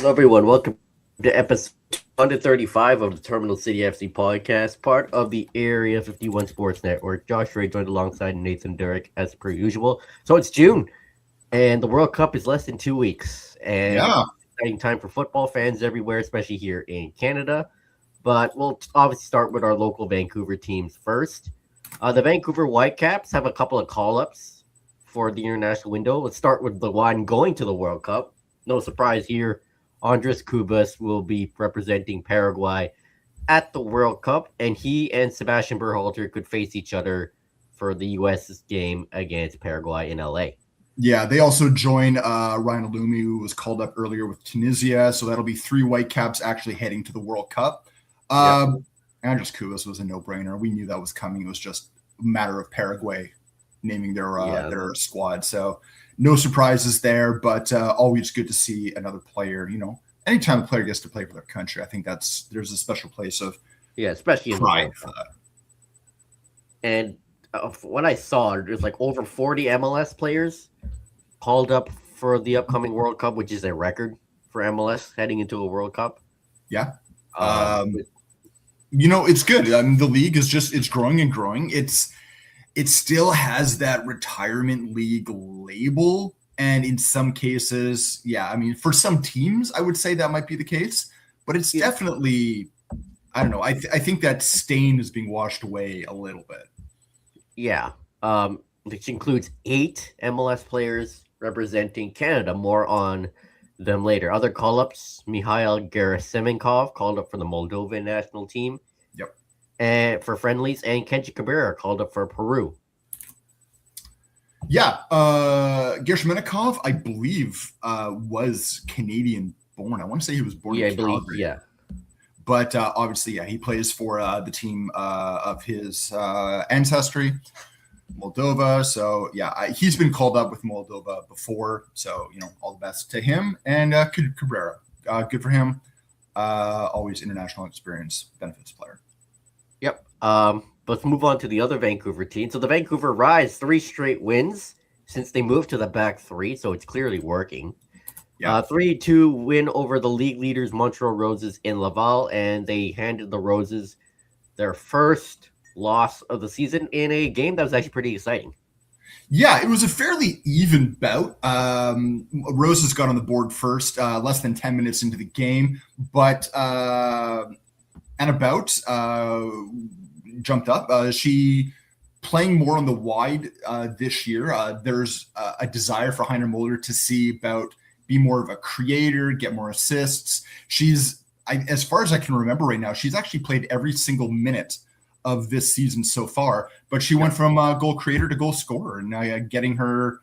Hello, everyone. Welcome to episode 235 of the Terminal City FC podcast, part of the Area 51 Sports Network. Josh Ray joined alongside Nathan Durek as per usual. So it's June, and the World Cup is less than 2 weeks. And Yeah, exciting time for football fans everywhere, especially here in Canada. But we'll obviously start with our local Vancouver teams first. The Vancouver Whitecaps have a couple of call-ups for the international window. Let's start with the one going to the World Cup. No surprise here. Andres Cubas will be representing Paraguay at the World Cup, and he and Sebastian Berhalter could face each other for the U.S.'s game against Paraguay in L.A. yeah. They also join Ryan Alumi, who was called up earlier with Tunisia. So that'll be three Whitecaps actually heading to the World Cup. Yep. Andres Cubas was a no-brainer. We knew that was coming. It was just a matter of Paraguay naming their squad. So no surprises there, but always good to see another player. Anytime a player gets to play for their country, I think there's a special place of especially in pride for that. And when I saw, there's like over 40 MLS players called up for the upcoming World Cup, which is a record for MLS heading into a World Cup. Yeah. It's good. I mean, the league it's growing and growing. It still has that retirement league label. And in some cases, for some teams, I would say that might be the case, but it's definitely, I don't know. I think that stain is being washed away a little bit. Yeah. Which includes 8 MLS players representing Canada. More on them later. Other call-ups, Mikhail Gerasimenkov called up for the Moldovan national team. Yep. And for friendlies, and Kenji Cabrera called up for Peru. Yeah. Gerasimenkov, I believe, was Canadian born. I want to say he was born in Calgary. Yeah. But obviously, he plays for the team of his ancestry, Moldova. So, he's been called up with Moldova before. So, all the best to him. And Cabrera, good for him. Always international experience benefits player. Yep. Let's move on to the other Vancouver team. So the Vancouver Rise, 3 straight wins since they moved to the back 3. So it's clearly working. Yeah. 3-2 win over the league leaders Montreal Roses in Laval, and they handed the Roses their first loss of the season in a game that was actually pretty exciting. Yeah, it was a fairly even bout. Roses got on the board first, less than 10 minutes into the game, but Anna Bout jumped up. She playing more on the wide this year. There's a desire for Heiner Mulder to see Bout be more of a creator, get more assists. As far as I can remember right now, she's actually played every single minute of this season so far, but she went from goal creator to goal scorer, and getting her,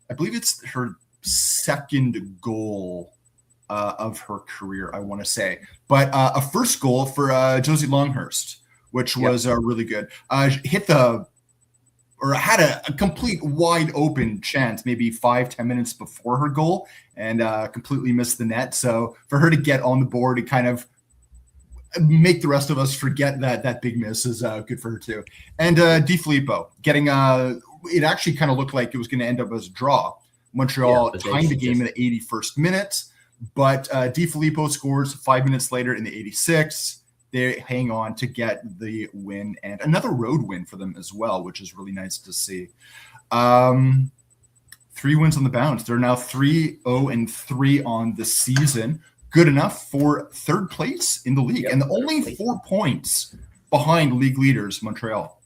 I believe it's her second goal of her career, I want to say, but a first goal for Josie Longhurst, which was really good. Had a complete wide open chance, maybe 5-10 minutes before her goal, and completely missed the net. So for her to get on the board and kind of make the rest of us forget that big miss is good for her too. And Di Filippo getting it actually kind of looked like it was going to end up as a draw. Montreal timed the game in the 81st minute, but Di Filippo scores 5 minutes later in the 86th. They hang on to get the win, and another road win for them as well, which is really nice to see. 3 wins on the bounce. They're now 3-0-3 on the season. Good enough for third place in the league, and only 4 points behind league leaders Montreal.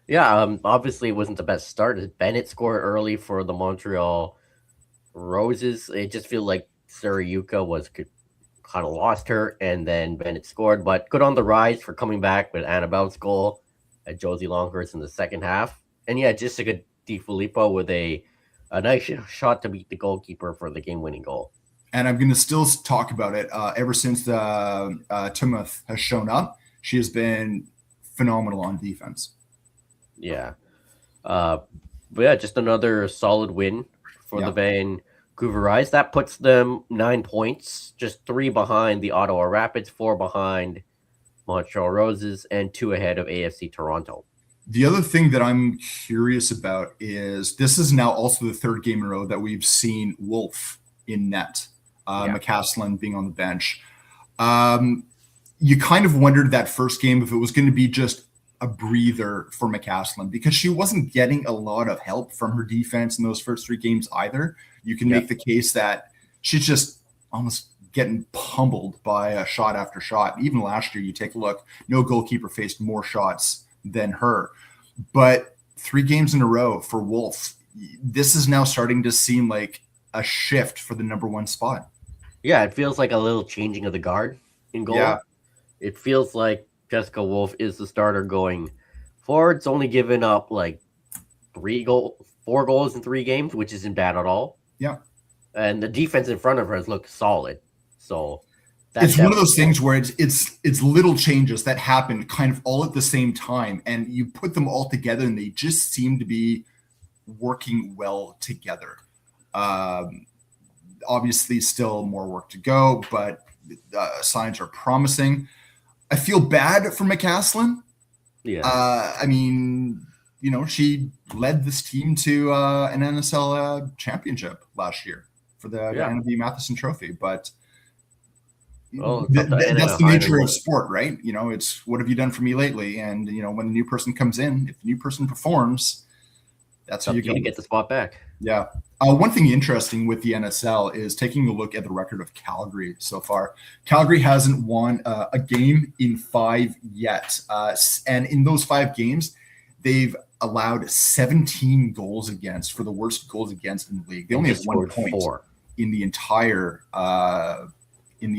Yeah, obviously it wasn't the best start. Bennett scored early for the Montreal Roses. It just feels like Suriuka kind of lost her, and then Bennett scored. But good on the Rise for coming back with Annabelle's goal at Josie Longhurst in the second half. And Jessica Di Filippo with a nice shot to beat the goalkeeper for the game-winning goal. And I'm going to still talk about it. Ever since Timoth has shown up, she has been phenomenal on defense. Yeah. Just another solid win for the Vancouver Rise. That puts them 9 points, just 3 behind the Ottawa Rapids, 4 behind Montreal Roses, and 2 ahead of AFC Toronto. The other thing that I'm curious about is this is now also the third game in a row that we've seen Wolf in net. McCaslin being on the bench. You kind of wondered that first game if it was going to be just a breather for McCaslin because she wasn't getting a lot of help from her defense in those first 3 games either. You can make the case that she's just almost getting pummeled by shot after shot. Even last year, you take a look, no goalkeeper faced more shots than her. But 3 games in a row for Wolf, this is now starting to seem like a shift for the number 1 spot. Yeah, it feels like a little changing of the guard in goal. Yeah. It feels like Jessica Wolf is the starter going forward. It's only given up like 4 goals in 3 games, which isn't bad at all. Yeah. And the defense in front of her has looked solid. So it's one of those things where it's little changes that happen kind of all at the same time, and you put them all together and they just seem to be working well together. Obviously still more work to go, but signs are promising. I feel bad for McCaslin. Yeah. I mean, she led this team to an NSL championship last year for the Anna B. Matheson Trophy, but that's the nature of sport, right? It's what have you done for me lately? And when a new person comes in, if the new person performs, that's how you get the spot back. Yeah. One thing interesting with the NSL is taking a look at the record of Calgary so far. Calgary hasn't won a game in 5 yet. And in those 5 games, they've allowed 17 goals against for the worst goals against in the league. They only have 1 point in the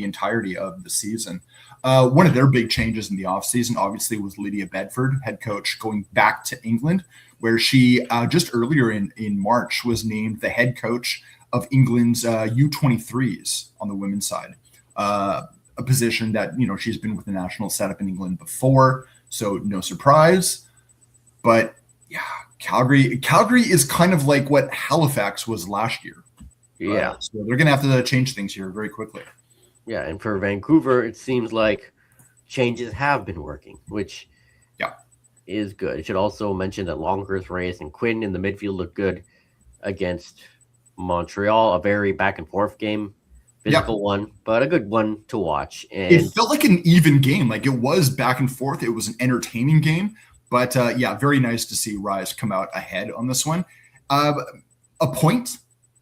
entirety of the season. One of their big changes in the offseason, obviously, was Lydia Bedford, head coach, going back to England, where she just earlier in March was named the head coach of England's U23s on the women's side, a position that, she's been with the national setup in England before, so no surprise. But yeah, Calgary is kind of like what Halifax was last year. Yeah. So they're going to have to change things here very quickly. Yeah, and for Vancouver, it seems like changes have been working, which is good. It should also mention that Longhurst, Reyes, and Quinn in the midfield look good against Montreal. A very back-and-forth game, physical one, but a good one to watch. And it felt like an even game. Like, it was back and forth. It was an entertaining game. But, very nice to see Rise come out ahead on this one. A point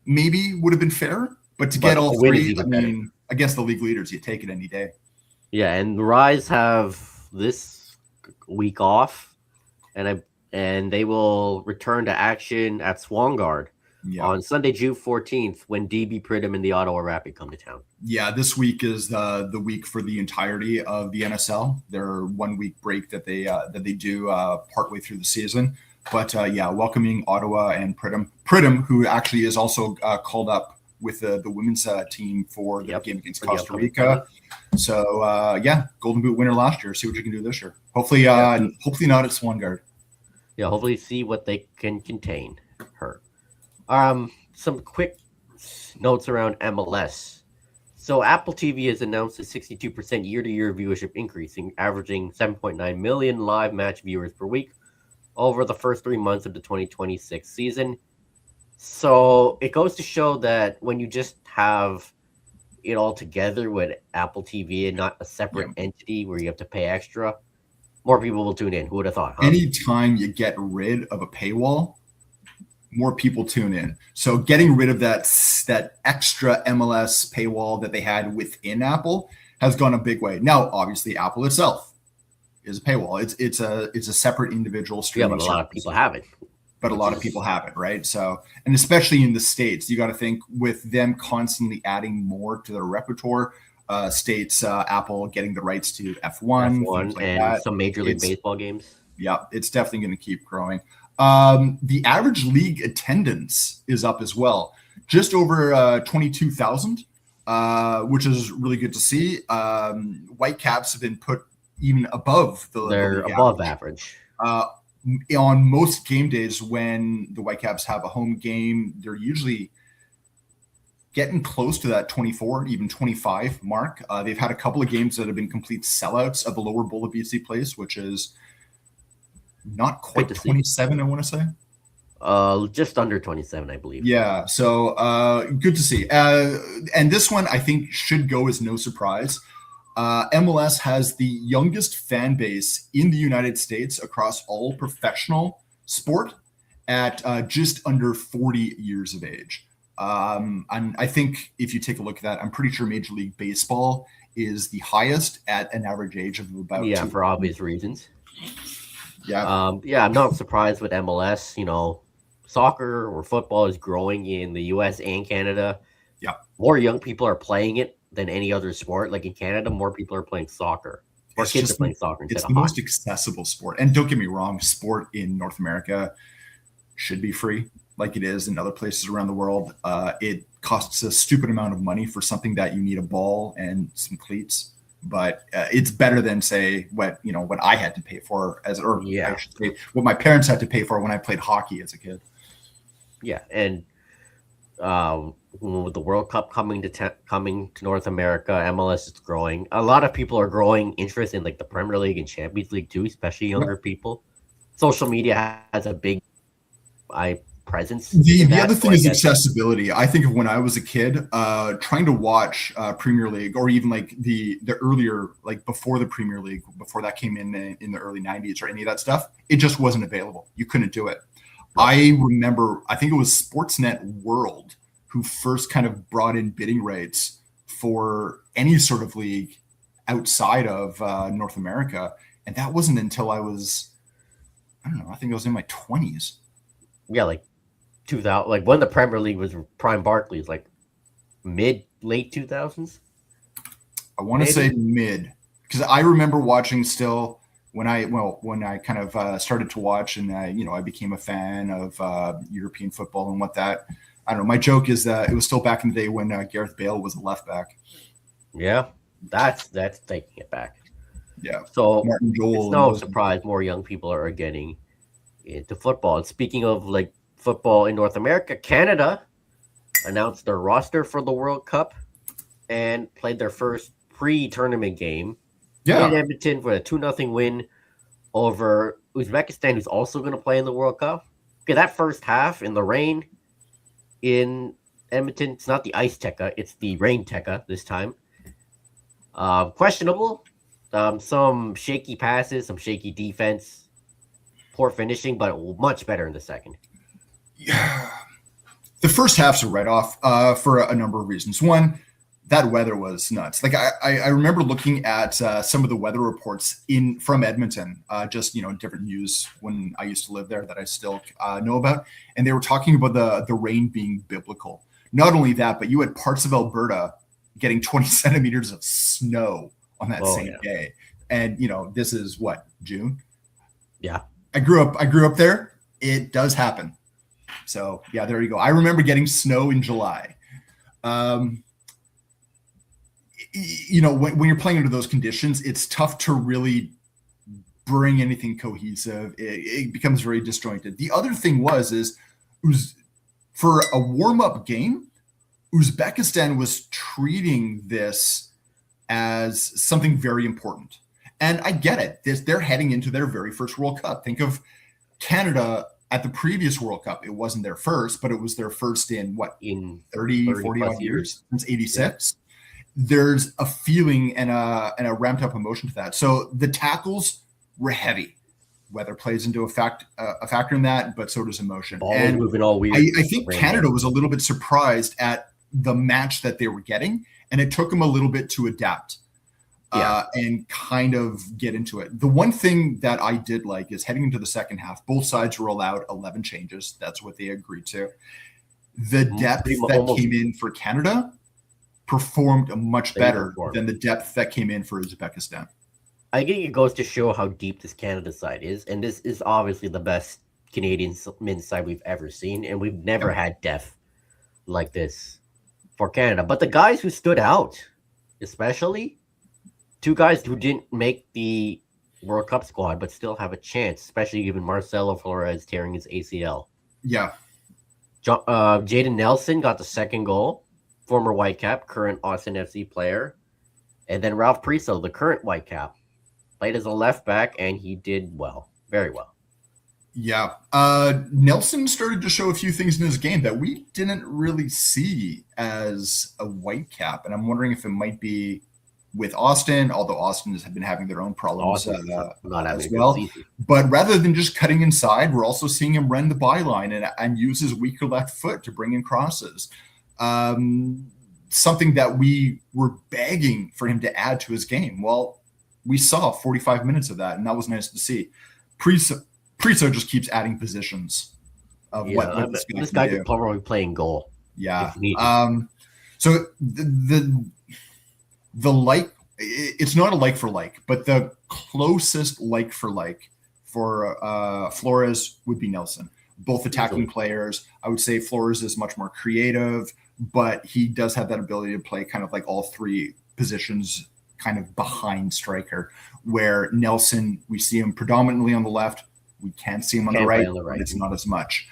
maybe would have been fair, but to get all 3, I mean, against the league leaders, you take it any day. Yeah, and the Rise have this week off, and they will return to action at Swangard on Sunday, June 14th, when DB Pridham and the Ottawa Rapid come to town. Yeah, this week is the week for the entirety of the NSL. Their 1 week break that they do partway through the season. But welcoming Ottawa and Pridham, who actually is also called up with the women's team for the game against Costa Rica. So Golden Boot winner last year. See what you can do this year. Hopefully not at Swangard. Yeah, hopefully see what they can contain her. Some quick notes around MLS. So Apple TV has announced a 62% year-to-year viewership increase, averaging 7.9 million live match viewers per week over the first 3 months of the 2026 season. So it goes to show that when you just have it all together with Apple TV and not a separate entity where you have to pay extra, more people will tune in. Who would have thought? Anytime you get rid of a paywall, more people tune in. So getting rid of that extra MLS paywall that they had within Apple has gone a big way. Now, obviously, Apple itself is a paywall. It's a separate individual streaming. Yeah, but a lot of people have it. But a lot of people have it, right? So, and especially in the States, you got to think with them constantly adding more to their repertoire. States, Apple getting the rights to F1 like and some Major League Baseball games. Yeah, it's definitely going to keep growing. The average league attendance is up as well, just over 22,000, which is really good to see. Whitecaps have been put even above they're above average. On most game days when the Whitecaps have a home game, they're usually getting close to that 24, even 25 mark. They've had a couple of games that have been complete sellouts of the lower bowl of BC Place, which is not quite 27, I want to say. Just under 27, I believe. Yeah, so good to see. And this one I think should go as no surprise. MLS has the youngest fan base in the United States across all professional sport at just under 40 years of age. And I think if you take a look at that, I'm pretty sure Major League Baseball is the highest at an average age of about Yeah, for obvious reasons. Yeah. Yeah, I'm not surprised with MLS. You know, soccer or football is growing in the US and Canada. Yeah. More young people are playing it than any other sport. Like in Canada, more people are playing soccer. Or It's kids just are playing soccer instead it's of the most hockey. accessible sport. And don't get me wrong, sport in North America should be free like it is in other places around the world. It costs a stupid amount of money for something that you need a ball and some cleats, but it's better than say what I had to pay for Yeah. I should say what my parents had to pay for when I played hockey as a kid. Yeah, and with the World Cup coming to North America, MLS is growing. A lot of people are growing interest in like the Premier League and Champions League too, especially younger people. Social media has a big presence. The in that, other so thing I is guess- accessibility. I think of when I was a kid, trying to watch Premier League or even like the earlier, like before the Premier League, before that came in the early 90s or any of that stuff, it just wasn't available. You couldn't do it. I remember, I think it was Sportsnet World who first kind of brought in bidding rates for any sort of league outside of North America. And that wasn't until I don't know, I think I was in my 20s. Yeah, like 2000, like when the Premier League was prime Barclays, like late 2000s. I want to say mid, because I remember watching still when I kind of started to watch and I became a fan of European football and what that. I don't know. My joke is that it was still back in the day when Gareth Bale was a left back. Yeah, that's taking it back. Yeah. So Martin Joel. it's no surprise more young people are getting into football. And speaking of like football in North America, Canada announced their roster for the World Cup and played their first pre-tournament game in Edmonton for a 2-0 win over Uzbekistan, who's also going to play in the World Cup. Okay, that first half in the rain in Edmonton, it's not the Ice Tekka, it's the Rain Tekka this time. Questionable. Some shaky passes, some shaky defense, poor finishing, but much better in the second. Yeah. The first half's a write-off for a number of reasons. One, that weather was nuts. Like I remember looking at some of the weather reports from Edmonton, just different news when I used to live there that I still know about, and they were talking about the rain being biblical. Not only that, but you had parts of Alberta getting 20 centimeters of snow on that same day, and this is what, June? Yeah, I grew up there. It does happen. So yeah, there you go. I remember getting snow in July. When you're playing under those conditions, it's tough to really bring anything cohesive. It becomes very disjointed. The other thing was for a warm-up game, Uzbekistan was treating this as something very important. And I get it. They're heading into their very first World Cup. Think of Canada at the previous World Cup. It wasn't their first, but it was their first in 30 40 odd years since 86. Yeah. There's a feeling and a ramped up emotion to that. So the tackles were heavy. Weather plays into a factor in that, but so does emotion. Ball and moving all weird. I think Canada was a little bit surprised at the match that they were getting, and it took them a little bit to adapt and kind of get into it. The one thing that I did like is heading into the second half, both sides were allowed 11 changes. That's what they agreed to. The depth that came in for Canada performed much better than the depth that came in for Uzbekistan. I think it goes to show how deep this Canada side is, and this is obviously the best Canadian men's side we've ever seen, and we've never had depth like this for Canada. But the guys who stood out, especially two guys who didn't make the World Cup squad but still have a chance, especially given Marcelo Flores tearing his ACL. Yeah. Jaden Nelson got the second goal, former Whitecap, current Austin FC player. And then Ralph Priso, the current Whitecap, played as a left back, and he did well, very well. Yeah. Nelson started to show a few things in his game that we didn't really see as a Whitecap. And I'm wondering if it might be with Austin, although Austin has been having their own problems not having as a good well. season. But rather than just cutting inside, we're also seeing him run the byline and use his weaker left foot to bring in crosses. Something that we were begging for him to add to his game. Well, we saw 45 minutes of that, and that was nice to see. Priso just keeps adding positions of what this guy could probably play in goal. Yeah. So the like, it's not a like for like, but the closest like for like for Flores would be Nelson. Both attacking players. I would say Flores is much more creative, but he does have that ability to play kind of like all three positions kind of behind striker, where Nelson, we see him predominantly on the left. We can't see him on the right. It's not as much.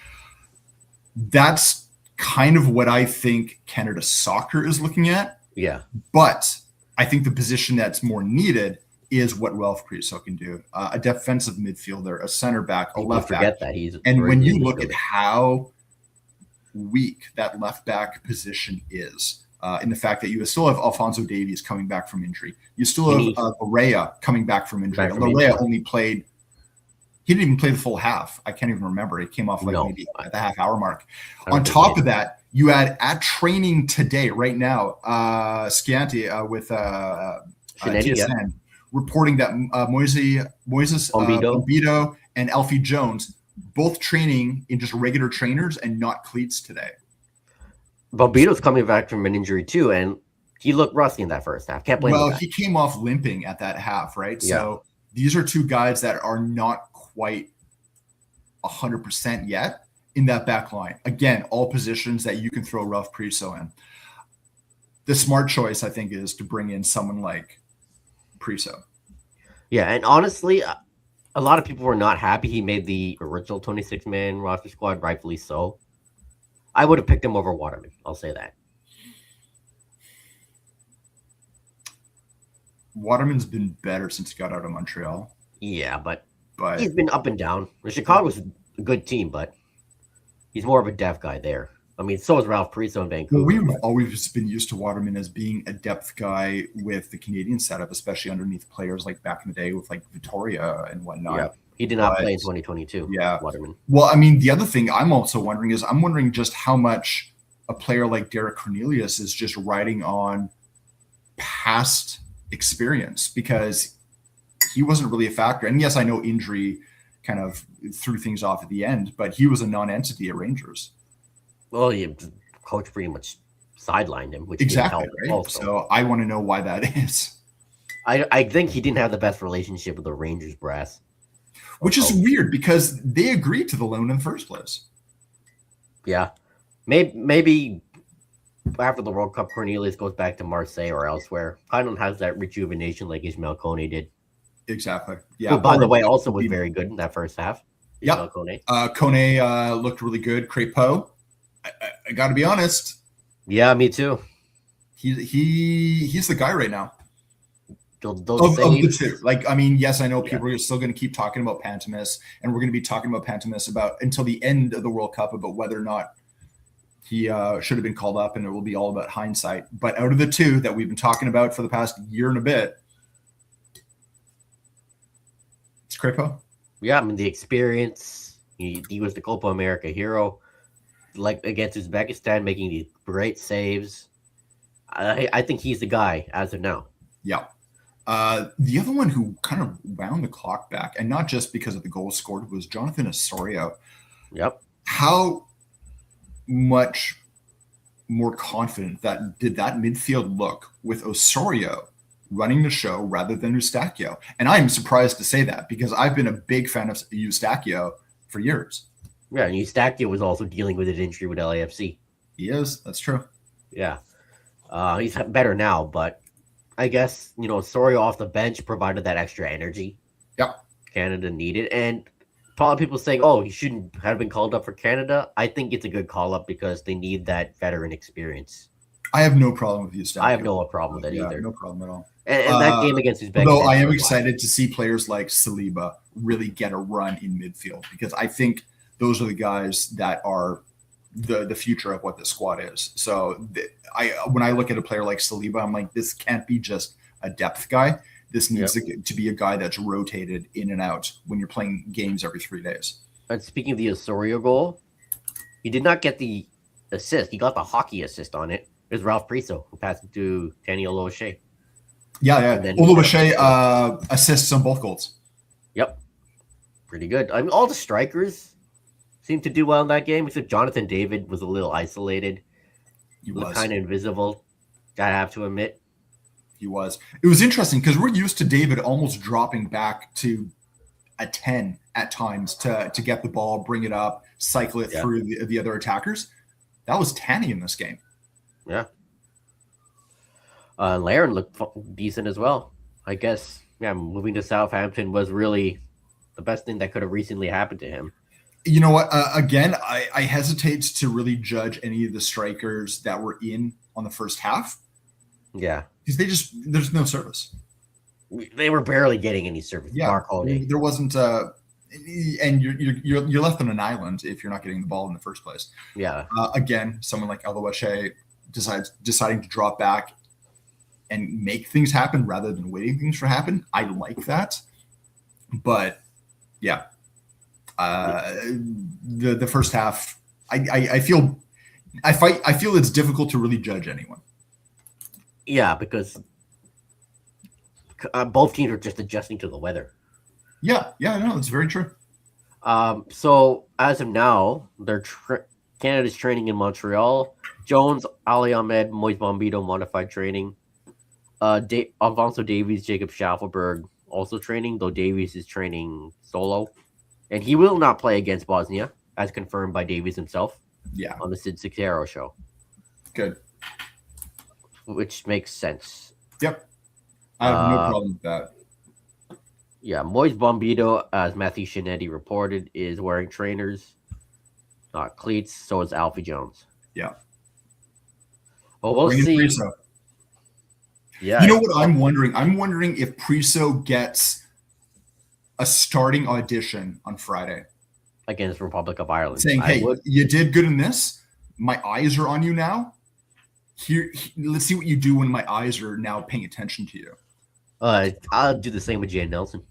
That's kind of what I think Canada Soccer is looking at. Yeah. But I think the position that's more needed is what Ralph Priso can do. A defensive midfielder, a center back, a left back. And when you look at how weak that left back position is, in the fact that you still have Alphonso Davies coming back from injury. You still have Larea coming back from injury. Larea only played, he didn't even play the full half. I can't even remember. It came off maybe at the half hour mark. On top of that, you had at training today, right now, Scianti with TSN reporting that Moises Bombito and Alfie Jones both training in just regular trainers and not cleats today. Bombito's coming back from an injury too, and he looked rusty in that first half. Can't blame him. Well, he came off limping at that half, right? Yeah. So these are two guys that are not quite 100% yet in that back line. Again, all positions that you can throw Ralph Priso in. The smart choice, I think, is to bring in someone like Priso. Yeah, and honestly, a lot of people were not happy he made the original 26-man roster squad, rightfully so. I would have picked him over Waterman. I'll say that. Waterman's been better since he got out of Montreal. Yeah, but he's been up and down. Chicago's a good team, but he's more of a depth guy there. I mean, so is Ralph Priso in Vancouver. Well, we've always been used to Waterman as being a depth guy with the Canadian setup, especially underneath players like back in the day with like Victoria and whatnot. Yeah. He did not play in 2022. Yeah. Waterman. Well, I mean, the other thing I'm also wondering is just how much a player like Derek Cornelius is just riding on past experience, because he wasn't really a factor. And yes, I know injury kind of threw things off at the end, but he was a non-entity at Rangers. Well, the coach pretty much sidelined him, which exactly right. Also. So I want to know why that is. I think he didn't have the best relationship with the Rangers brass. Which is weird because they agreed to the loan in the first place. Yeah. Maybe after the World Cup, Cornelius goes back to Marseille or elsewhere. Kind of has that rejuvenation like Ismail Kone did. Exactly. Yeah. Who, by the way, also was very good in that first half. Yeah. Kone looked really good. Crépeau, I got to be honest. Yeah, me too. He's the guy right now. Of the two. Like, I mean, yes, I know people are still going to keep talking about Pantemis, and we're going to be talking about Pantemis until the end of the World Cup about whether or not he should have been called up, and it will be all about hindsight. But out of the two that we've been talking about for the past year and a bit, it's Crépeau. Yeah, I mean, the experience. He was the Copa America hero, like against Uzbekistan, making these great saves. I think he's the guy as of now. Yeah. The other one who kind of wound the clock back, and not just because of the goals scored, was Jonathan Osorio. Yep. How much more confident did that midfield look with Osorio running the show rather than Eustachio? And I'm surprised to say that because I've been a big fan of Eustachio for years. Yeah, and Eustachio was also dealing with an injury with LAFC. He is. That's true. Yeah. He's better now, but I guess, Osorio off the bench provided that extra energy. Yep. Canada needed. And probably people saying, oh, he shouldn't have been called up for Canada. I think it's a good call up because they need that veteran experience. I have no problem with Eustachio. I have no problem with that either. No problem at all. And that game against Uzbekistan. Though I am excited to see players like Saliba, really get a run in midfield, because I think those are the guys that are the future of what the squad is. So when I look at a player like Saliba, I'm like, this can't be just a depth guy. This needs to be a guy that's rotated in and out when you're playing games every 3 days. And speaking of the Osorio goal, he did not get the assist. He got the hockey assist on it. It was Ralph Priso who passed it to Daniel O'Shea. Yeah. Oluwaseyi assists on both goals. Yep. Pretty good. I mean, all the strikers seemed to do well in that game, except Jonathan David was a little isolated. He was kind of invisible. I have to admit. He was. It was interesting because we're used to David almost dropping back to a 10 at times to get the ball, bring it up, cycle it through the other attackers. That was Tanny in this game. Yeah. Larin looked decent as well. I guess, moving to Southampton was really the best thing that could have recently happened to him. You know what? Again, I hesitate to really judge any of the strikers that were in on the first half. Yeah. Because there's no service. They were barely getting any service. Yeah. There wasn't, and you're left on an island if you're not getting the ball in the first place. Yeah. Again, someone like Oluwaseyi deciding to drop back and make things happen rather than waiting things to happen. I like that. But yeah. The first half, I feel it's difficult to really judge anyone. Yeah, because both teams are just adjusting to the weather. Yeah, no, that's very true. So as of now, Canada's training in Montreal. Jones, Ali Ahmed, Moise Bombito modified training. Alfonso Davies, Jacob Schaffelberg also training, though Davies is training solo. And he will not play against Bosnia, as confirmed by Davies himself. Yeah. On the Sid Sicero show. Good. Which makes sense. Yep. I have no problem with that. Yeah, Moise Bombito, as Matthew Shinetti reported, is wearing trainers, not cleats. So is Alfie Jones. Yeah. Well, we'll see. Priso. Yeah. You know what I'm wondering? I'm wondering if Priso gets a starting audition on Friday against Republic of Ireland, saying, "Hey, you did good in this. My eyes are on you now. Here, let's see what you do when my eyes are now paying attention to you." I'll do the same with Jay Nelson.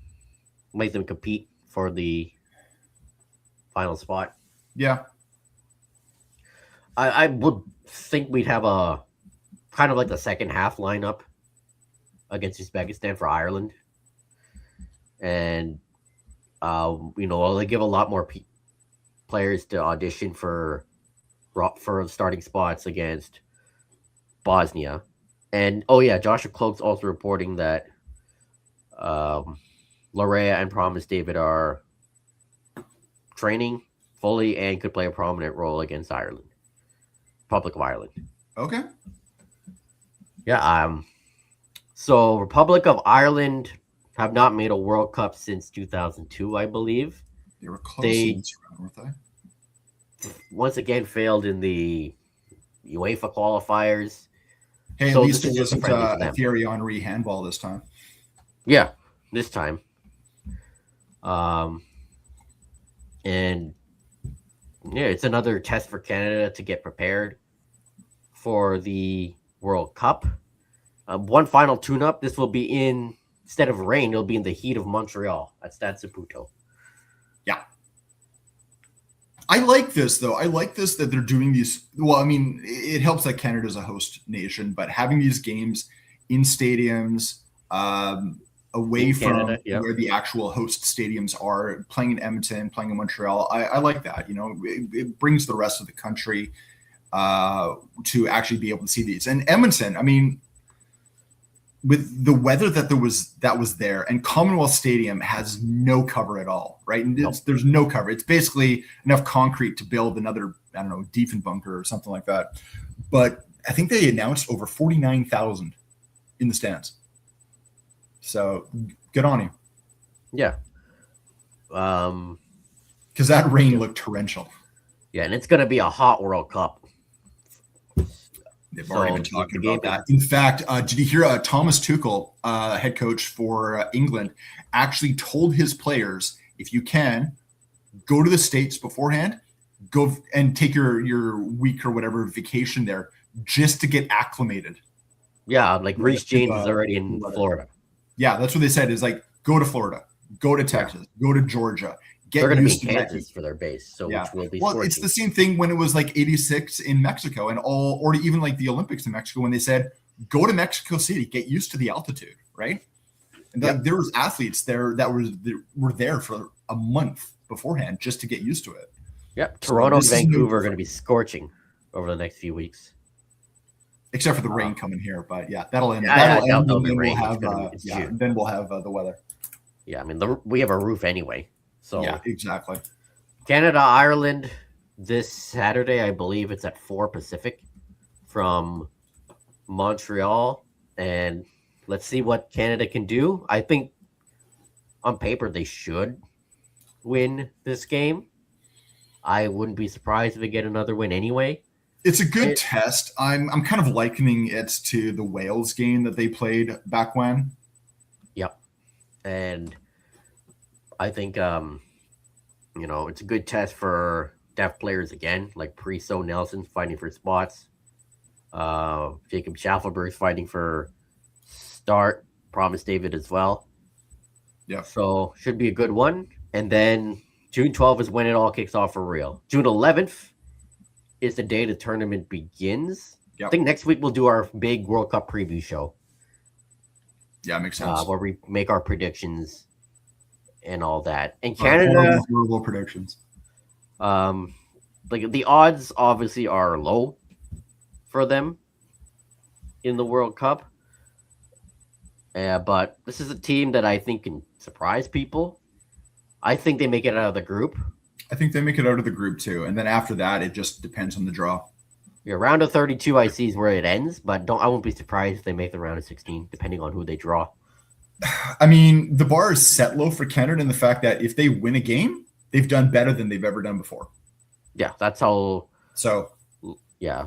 Make them compete for the final spot. Yeah. I would think we'd have a kind of like the second half lineup against Uzbekistan for Ireland. And, they give a lot more players to audition for starting spots against Bosnia. And, Joshua Cloak's also reporting that Larea and Promise David are training fully and could play a prominent role against Ireland. Republic of Ireland. Okay. Yeah. So Republic of Ireland have not made a World Cup since 2002, I believe. They were close in this round, weren't they? Once again failed in the UEFA qualifiers. Hey, at least it wasn't Thierry Henry handball this time. Yeah, this time. It's another test for Canada to get prepared for the World Cup. One final tune-up. This will be instead of rain, it'll be in the heat of Montreal at Stade Saputo. Yeah. I like this, though. I like this that they're doing these. Well, I mean, it helps that Canada's a host nation, but having these games in stadiums away from where the actual host stadiums are, playing in Edmonton, playing in Montreal, I like that. It brings the rest of the country to actually be able to see these. And Edmonton, I mean, with the weather that was there, and Commonwealth Stadium has no cover at all, right? And there's no cover. It's basically enough concrete to build another, I don't know, Diefenbunker or something like that. But I think they announced over 49,000 in the stands. So good on you. Yeah. Because that rain looked torrential. Yeah, and it's going to be a hot World Cup. They've So already been the talking game about that. In fact, did you hear Thomas Tuchel, head coach for England, actually told his players, if you can, go to the States beforehand, go and take your week or whatever vacation there just to get acclimated. Yeah, like Reece James is already in Florida. Yeah, that's what they said. Is like go to Florida, go to Texas, go to Georgia. They're going to be in Kansas for their base, so which will be. Well, it's the same thing when it was like 86 in Mexico and all, or even like the Olympics in Mexico when they said go to Mexico City, get used to the altitude, right? And there was athletes there that were there for a month beforehand just to get used to it. Yep, Toronto and Vancouver are going to be scorching over the next few weeks. Except for the rain coming here, but yeah, that'll end. Then We'll have the weather. Yeah, I mean we have a roof anyway. So yeah, exactly. Canada, Ireland this Saturday, I believe it's at 4 Pacific from Montreal, and let's see what Canada can do. I think on paper they should win this game. I wouldn't be surprised if they get another win anyway. It's a good test. I'm kind of likening it to the Wales game that they played back when. Yep. And I think it's a good test for depth players again, like Priso, Nelson fighting for spots. Jacob Schaffelberg's fighting for start. Promise David as well. Yeah. So should be a good one. And then June 12th is when it all kicks off for real. June 11th is the day the tournament begins. Yep. I think next week we'll do our big World Cup preview show. Yeah, makes sense. Where we make our predictions and all that. And Canada, horrible predictions. Like the odds obviously are low for them in the World Cup. But this is a team that I think can surprise people. I think they make it out of the group. I think they make it out of the group too. And then after that, it just depends on the draw. Yeah, round of 32 I see is where it ends, but I won't be surprised if they make the round of 16, depending on who they draw. I mean, the bar is set low for Canada in the fact that if they win a game, they've done better than they've ever done before. Yeah, that's how. So, yeah,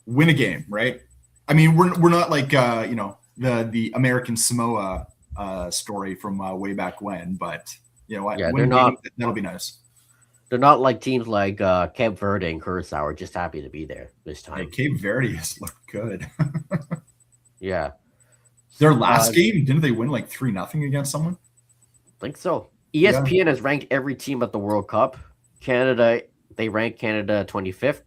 win a game, right? I mean, we're not like the American Samoa story from way back when, but you know what? Yeah, they're not. That'll be nice. They're not like teams like Cape Verde and Curacao are just happy to be there this time. Hey, Cape Verde has looked good. Yeah. Their last game, didn't they win like 3-0 against someone? I think so. ESPN has ranked every team at the World Cup. Canada, they rank Canada 25th,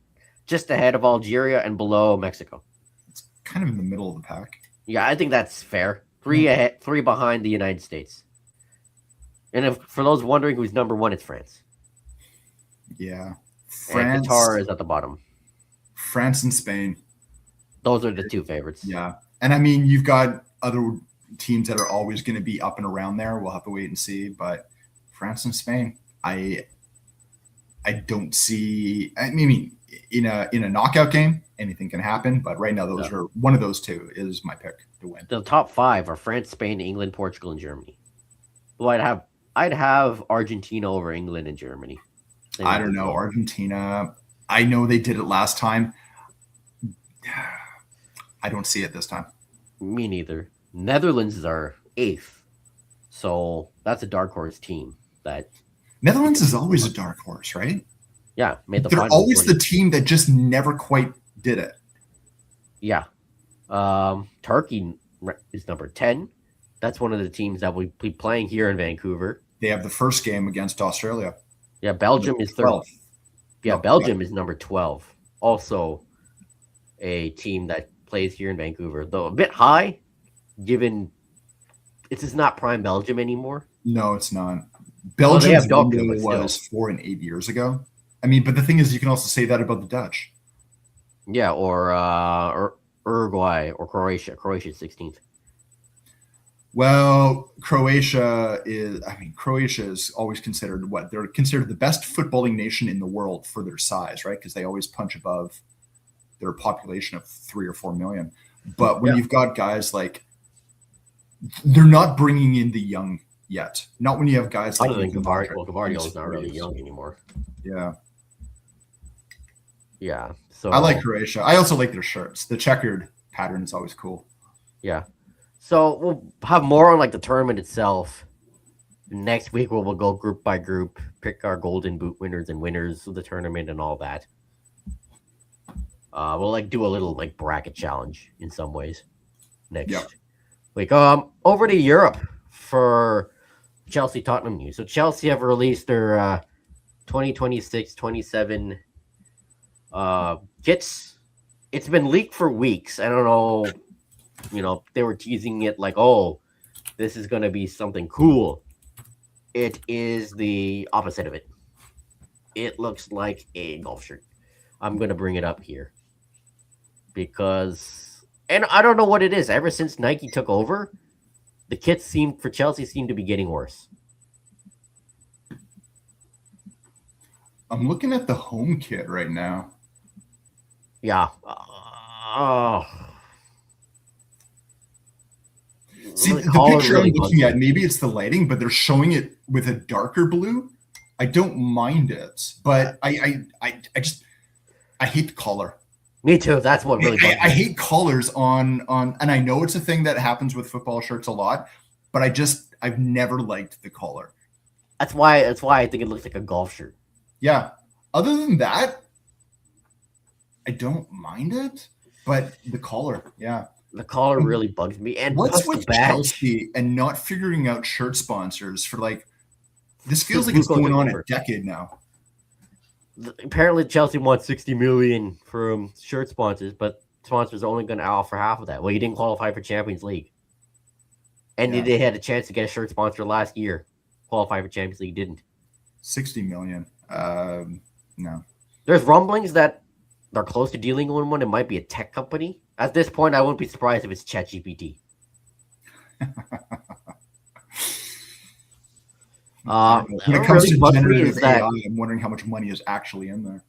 just ahead of Algeria and below Mexico. It's kind of in the middle of the pack. Yeah, I think that's fair. 3 ahead, 3 behind the United States. And for those wondering who's number 1, it's France. Yeah. France, and Qatar is at the bottom. France and Spain. Those are the 2 favorites. Yeah. And I mean, you've got other teams that are always going to be up and around there. We'll have to wait and see. But France and Spain, I don't see. I mean, in a knockout game, anything can happen. But right now, those are one of those 2 is my pick to win. The top 5 are France, Spain, England, Portugal, and Germany. Well, I'd have Argentina over England and Germany. I don't know. Argentina, I know they did it last time. I don't see it this time. Me neither. Netherlands are 8th. So that's a dark horse team. Netherlands is always a dark horse, right? Yeah. They're always the team that just never quite did it. Yeah. Turkey is number 10. That's one of the teams that will be playing here in Vancouver. They have the first game against Australia. Yeah, Belgium is 3rd. Yeah, Belgium is number 12. Also a team that plays here in Vancouver, though a bit high, given it's just not prime Belgium anymore. No, it's not. Belgium was 4 and 8 years ago. I mean, but the thing is, you can also say that about the Dutch. Yeah, or Uruguay or Croatia. Croatia's 16th. Well, Croatia is always considered they're considered the best footballing nation in the world for their size, right? Because they always punch above their population of 3 or 4 million. But when you've got guys like, they're not bringing in the young yet. Not when you have guys like Gvardiol is not really young anymore. Yeah. Yeah. So I like Croatia. I also like their shirts. The checkered pattern is always cool. yeah. So we'll have more on like the tournament itself next week. Where we'll go group by group, pick our golden boot winners and winners of the tournament and all that. We'll like do a little like bracket challenge in some ways next Yep. week. Over to Europe for Chelsea Tottenham news. So Chelsea have released their 2026-27 kits. It's been leaked for weeks. I don't know, they were teasing it like, oh, this is going to be something cool. It is the opposite of it. It looks like a golf shirt. I'm going to bring it up here because, and I don't know what it is. Ever since Nike took over, the kits for Chelsea seem to be getting worse. I'm looking at the home kit right now. Yeah. See, the picture really I'm looking at, maybe it's the lighting, but they're showing it with a darker blue. I don't mind it, but I hate the collar. Me too. That's what really bugs me. I hate collars on, and I know it's a thing that happens with football shirts a lot, but I've never liked the collar. That's why I think it looks like a golf shirt. Yeah. Other than that, I don't mind it, but the collar, yeah. The collar really bugs me. And what's with Chelsea and not figuring out shirt sponsors for like, this feels like it's going on a decade now. Apparently Chelsea wants 60 million from shirt sponsors, but sponsors are only going to offer half of that. Well, you didn't qualify for Champions League. And they had a chance to get a shirt sponsor last year. Qualify for Champions League, didn't. 60 million. No. There's rumblings that they're close to dealing with one. It might be a tech company. At this point, I wouldn't be surprised if it's ChatGPT. When it comes to generative AI, I'm wondering how much money is actually in there.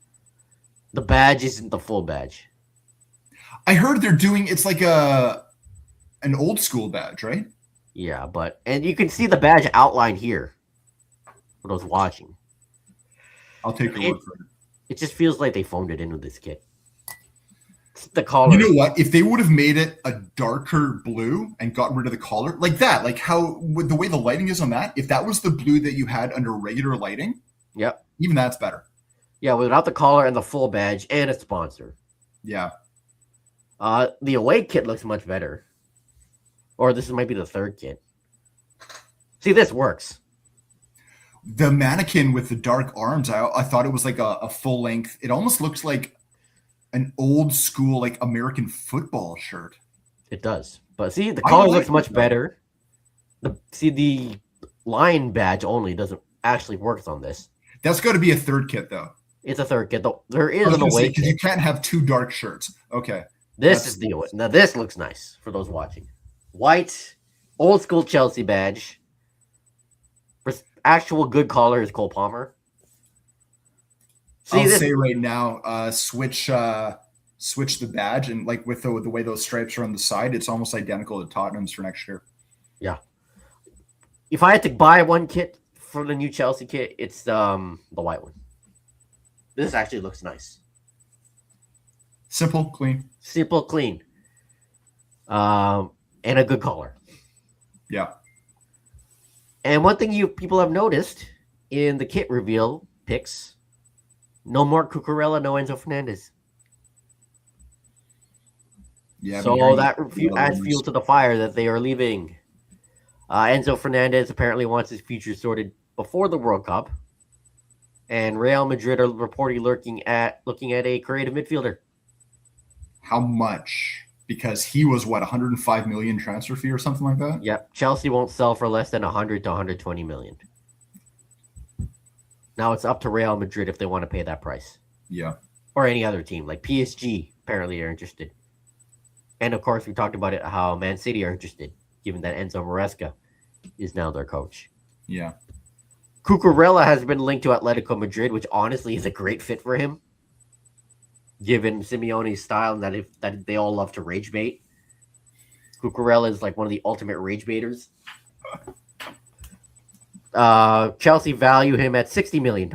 The badge isn't the full badge. I heard they're doing, it's like an old school badge, right? Yeah, and you can see the badge outline here for those watching. I'll take your word for it. It just feels like they phoned it in with this kit. The collar. You know what? If they would have made it a darker blue and got rid of the collar, like that, like how with the way the lighting is on that, if that was the blue that you had under regular lighting, yep, even that's better. Yeah, without the collar and the full badge and a sponsor. Yeah. The away kit looks much better. Or this might be the third kit. See, this works. The mannequin with the dark arms, I thought it was like a full length. It almost looks like an old school like American football shirt. It does. But see, the collar looks much better. The line badge only doesn't actually work on this. That's got to be a third kit though. It's a third kit though. There is an away kit. You can't have two dark shirts. Okay. This is the away. Now this looks nice for those watching. White, old school Chelsea badge. Actual good collar is Cole Palmer. I'll say right now, switch the badge and like with the way those stripes are on the side, it's almost identical to Tottenham's for next year. Yeah. If I had to buy one kit for the new Chelsea kit, it's the white one. This actually looks nice. Simple, clean. Simple, clean. And a good color. Yeah. And one thing people have noticed in the kit reveal pics, no more Cucurella, no Enzo Fernandez. Yeah. So that adds fuel to the fire that they are leaving. Enzo Fernandez apparently wants his future sorted before the World Cup. And Real Madrid are reportedly looking at a creative midfielder. How much? Because he was 105 million transfer fee or something like that. Yep, Chelsea won't sell for less than 100 to 120 million. Now it's up to Real Madrid if they want to pay that price. Yeah, or any other team like PSG. Apparently, are interested. And of course, we talked about it how Man City are interested, given that Enzo Maresca is now their coach. Yeah, Cucurella has been linked to Atletico Madrid, which honestly is a great fit for him. Given Simeone's style and that they all love to rage bait. Cucurella is like one of the ultimate rage baiters. Chelsea value him at £60 million.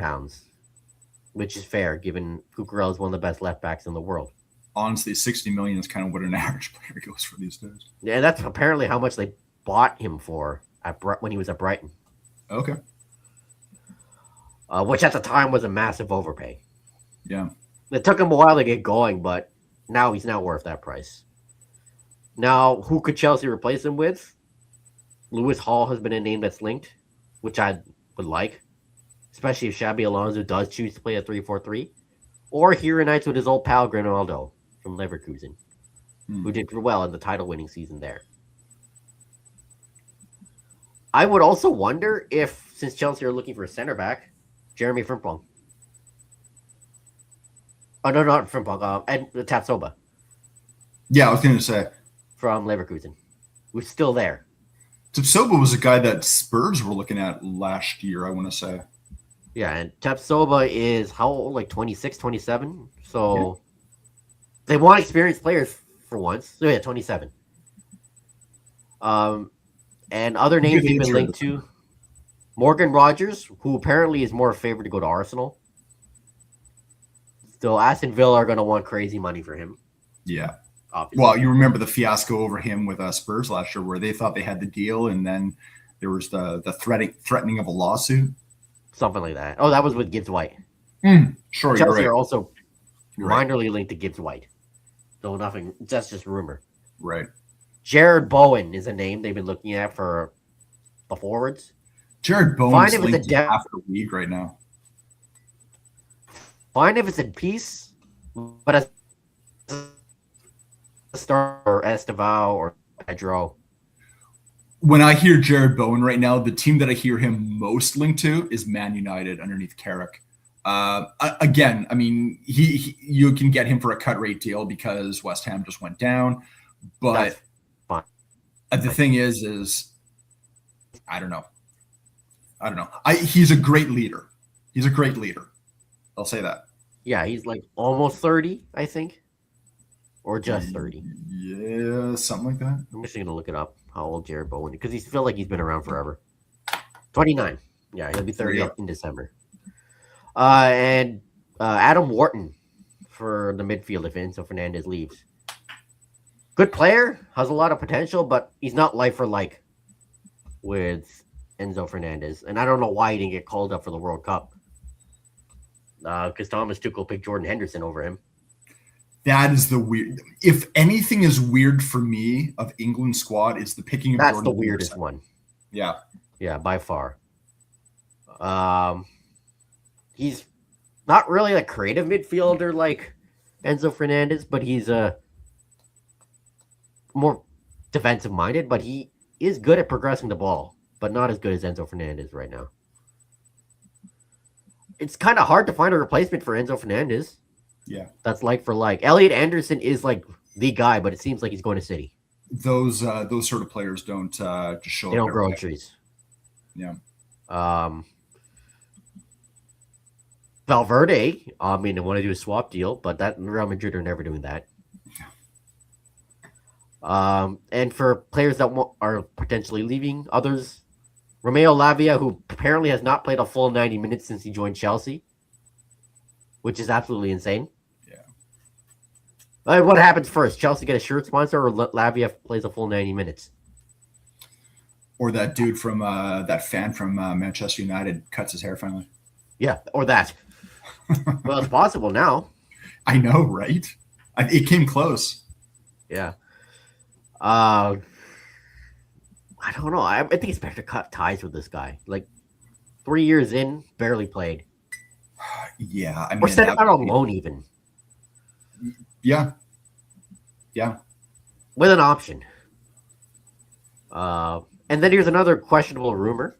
which is fair given Cucurella is one of the best left backs in the world. Honestly, 60 million is kind of what an average player goes for these days. Yeah, that's apparently how much they bought him for when he was at Brighton. Okay. Which at the time was a massive overpay. Yeah. It took him a while to get going, but now he's not worth that price. Now, who could Chelsea replace him with? Lewis Hall has been a name that's linked, which I would like, especially if Xabi Alonso does choose to play a 3-4-3, or he reunites with his old pal Grinaldo from Leverkusen, who did well in the title-winning season there. I would also wonder if, since Chelsea are looking for a center back, Jeremy Frimpong. Oh, no, not Frimpong. And Tapsoba. Yeah, I was going to say. From Leverkusen. Who's still there. Tapsoba was a guy that Spurs were looking at last year, I want to say. Yeah, and Tapsoba is how old? Like 26, 27? So they want experienced players for once. So yeah, 27. And other names they've been linked to. Morgan Rogers, who apparently is more favored to go to Arsenal. So Aston Villa are going to want crazy money for him. Yeah. Obviously. Well, you remember the fiasco over him with Spurs last year where they thought they had the deal and then there was the threatening of a lawsuit. Something like that. Oh, that was with Gibbs White. Sure, Chelsea you're right. are also Right. minorly linked to Gibbs White. So nothing, that's just rumor. Right. Jared Bowen is a name they've been looking at for the forwards. Jared Bowen Fine is if it's linked a to half the league right now. Fine if it's in peace, but as a star or Estevao or Pedro. When I hear Jared Bowen right now, the team that I hear him most linked to is Man United underneath Carrick. Again, I mean, you can get him for a cut rate deal because West Ham just went down. But the thing is I don't know. He's a great leader. He's a great leader. I'll say that. Yeah, he's like almost 30, I think. Or just 30. Yeah, something like that. I'm just going to look it up, how old Jared Bowen is, because he feels like he's been around forever. 29. Yeah, he'll be 30 in December. And Adam Wharton for the midfield if Enzo Fernandez leaves. Good player, has a lot of potential, but he's not like for like with Enzo Fernandez. And I don't know why he didn't get called up for the World Cup. Because Thomas Tuchel picked Jordan Henderson over him. That is the weird. If anything is weird for me of England squad is the picking of That's Jordan the weirdest Henderson. one. Yeah. Yeah, by far. He's not really a creative midfielder like Enzo Fernandez, but he's a more defensive minded, but he is good at progressing the ball, but not as good as Enzo Fernandez right now. It's kind of hard to find a replacement for Enzo Fernandez. Yeah. That's like for like. Elliot Anderson is like the guy, but it seems like he's going to City. Those sort of players don't just show up. They don't grow on trees. Yeah. Valverde, I mean, they want to do a swap deal, but that Real Madrid are never doing that. And for players that are potentially leaving, others, Romeo Lavia, who apparently has not played a full 90 minutes since he joined Chelsea, which is absolutely insane. Yeah. What happens first? Chelsea get a shirt sponsor, or Lavia plays a full 90 minutes? Or that dude from that fan from Manchester United cuts his hair finally. Yeah, or that. Well, it's possible now. I know, right? It came close. Yeah. I don't know. I think it's better to cut ties with this guy. Like 3 years in, barely played. Yeah, I mean, or send him out on loan even. Yeah. With an option. And then here's another questionable rumor.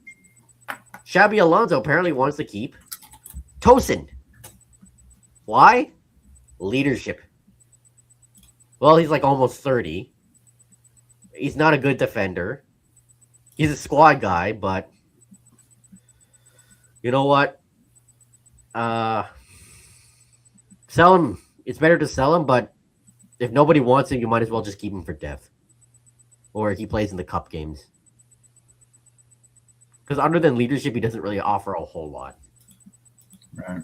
Xabi Alonso apparently wants to keep Tosin. Why? Leadership. Well, he's like almost 30. He's not a good defender. He's a squad guy, but you know what? Sell him. It's better to sell him, but if nobody wants him, you might as well just keep him for depth. Or he plays in the cup games. Because other than leadership, he doesn't really offer a whole lot. Right.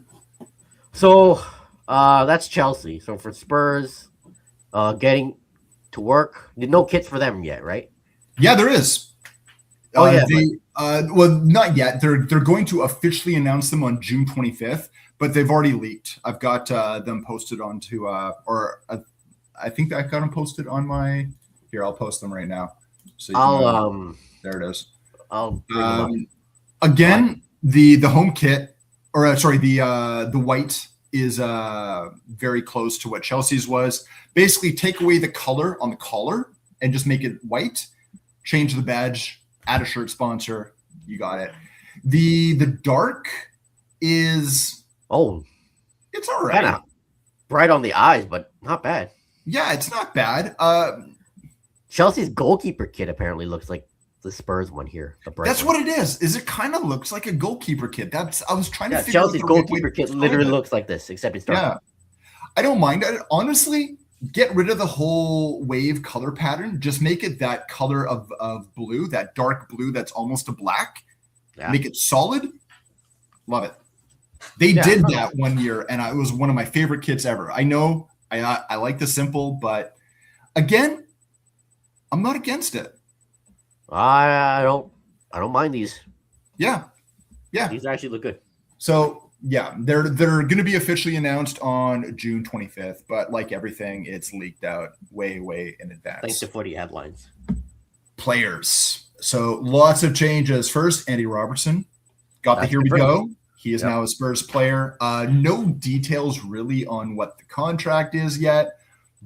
So that's Chelsea. So for Spurs, getting to work, no kits for them yet, right? Yeah, there is. Oh yeah, but Well, not yet. They're going to officially announce them on June 25th, but they've already leaked. I've got them posted onto, I think I got them posted on my. Here, I'll post them right now. So you I'll can, there it is. I'll bring them up. Again, the home kit, or sorry, the white is very close to what Chelsea's was. Basically, take away the color on the collar and just make it white. Change the badge, add a shirt sponsor. You got it. The dark is it's all right. Kinda bright on the eyes, but not bad. Yeah, it's not bad. Chelsea's goalkeeper kit apparently looks like the Spurs one here. That's what it is. Is it kind of looks like a goalkeeper kit? I was trying to figure Chelsea's out goalkeeper kit literally looks like this, except it's dark. Yeah, I don't mind. Honestly, get rid of the whole wave color pattern. Just make it that color of blue, that dark blue that's almost a black. Yeah. Make it solid. Love it. They did that one year, and it was one of my favorite kits ever. I know I like the simple, but again, I'm not against it. I don't mind these. Yeah. These actually look good. So yeah, they're going to be officially announced on June 25th, but like everything, it's leaked out way in advance. Thanks to footy headlines. Players. So lots of changes. First, Andy Robertson got the here we go. He is now a Spurs player. No details really on what the contract is yet,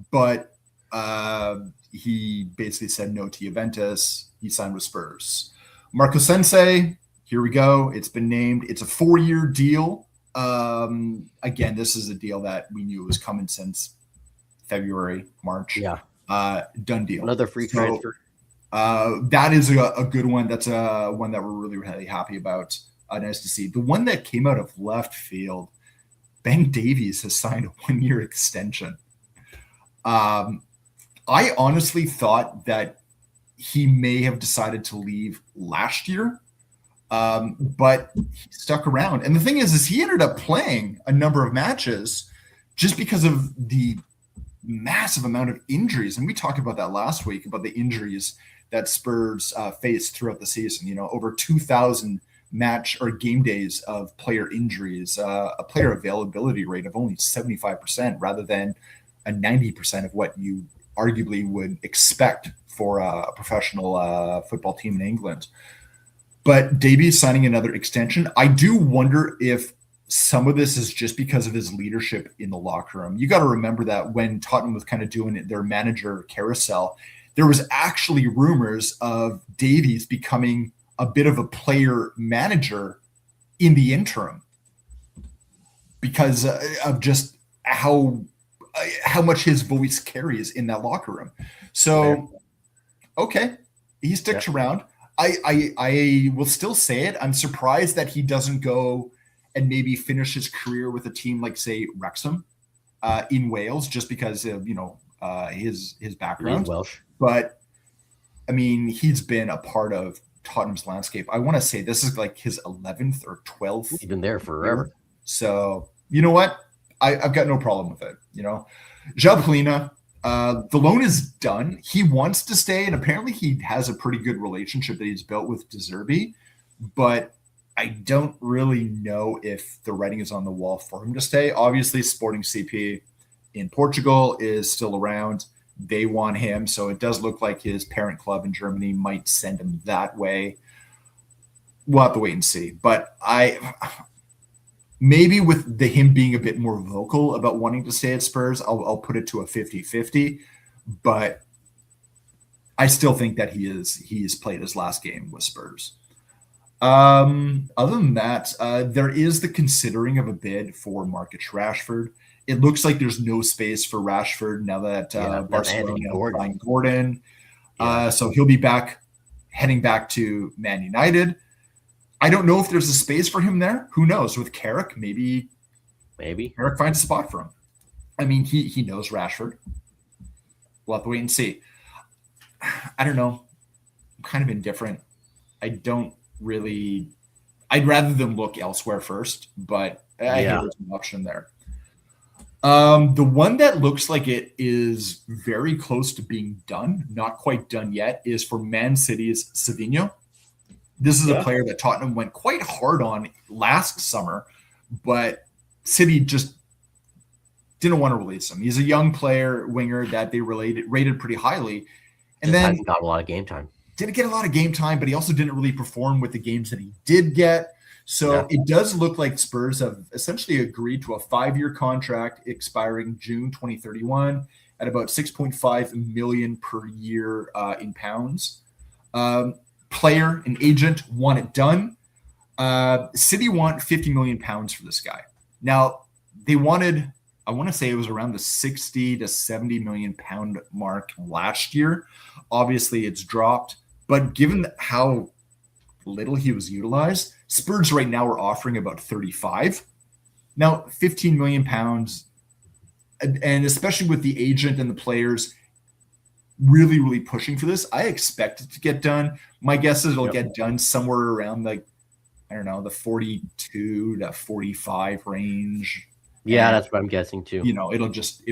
but he basically said no to Juventus. He signed with Spurs. Marco Sensei, here we go. It's been named. It's a 4-year deal. Again, this is a deal that we knew was coming since February, March. Yeah. Done deal. Another free transfer. That is a good one. That's one that we're really happy about. Nice to see. The one that came out of left field, Ben Davies has signed a 1-year extension. I honestly thought that he may have decided to leave last year, but he stuck around. And the thing is he ended up playing a number of matches just because of the massive amount of injuries. And we talked about that last week, about the injuries that Spurs faced throughout the season. You know, over 2,000 match or game days of player injuries, a player availability rate of only 75% rather than a 90% of what you arguably would expect for a professional football team in England. But Davies signing another extension, I do wonder if some of this is just because of his leadership in the locker room. You got to remember that when Tottenham was kind of doing their manager carousel, there was actually rumors of Davies becoming a bit of a player manager in the interim because of just how much his voice carries in that locker room. So, okay, he sticks around. I will still say it. I'm surprised that he doesn't go and maybe finish his career with a team like, say, Wrexham in Wales, just because of his background. He's Welsh, but I mean, he's been a part of Tottenham's landscape. I want to say this is like his 11th or 12th. He's been there forever. So you know what? I've got no problem with it. You know, João Palhinha, the loan is done. He wants to stay, and apparently he has a pretty good relationship that he's built with De Zerbi, but I don't really know if the writing is on the wall for him to stay. Obviously, Sporting CP in Portugal is still around. They want him, so it does look like his parent club in Germany might send him that way. We'll have to wait and see. But maybe with him being a bit more vocal about wanting to stay at Spurs, I'll put it to a 50-50. But I still think that he's played his last game with Spurs. Other than that, there is the considering of a bid for Marcus Rashford. It looks like there's no space for Rashford now that Barcelona are buying Gordon. So he'll be heading back to Man United. I don't know if there's a space for him there. Who knows? With Carrick, maybe Carrick finds a spot for him. I mean, he knows Rashford. We'll have to wait and see. I don't know. I'm kind of indifferent. I'd rather them look elsewhere first, but I hear there's an option there. The one that looks like it is very close to being done, not quite done yet, is for Man City's Savinho. This is a player that Tottenham went quite hard on last summer, but City just didn't want to release him. He's a young player, winger that they rated pretty highly. And Just then hasn't got a lot of game time. didn't get a lot of game time, but he also didn't really perform with the games that he did get. So it does look like Spurs have essentially agreed to a 5-year contract expiring June 2031 at about 6.5 million per year in pounds. Player and agent want it done. City want 50 million pounds for this guy. Now, they wanted, I want to say it was around the 60 to 70 million pound mark last year. Obviously, it's dropped. But given how little he was utilized, Spurs right now are offering about 35. Now, 15 million pounds, and especially with the agent and the players really, really pushing for this, I expect it to get done. My guess is it'll get done somewhere around like, I don't know, the 42 to 45 range. Yeah, that's what I'm guessing too. You know, it'll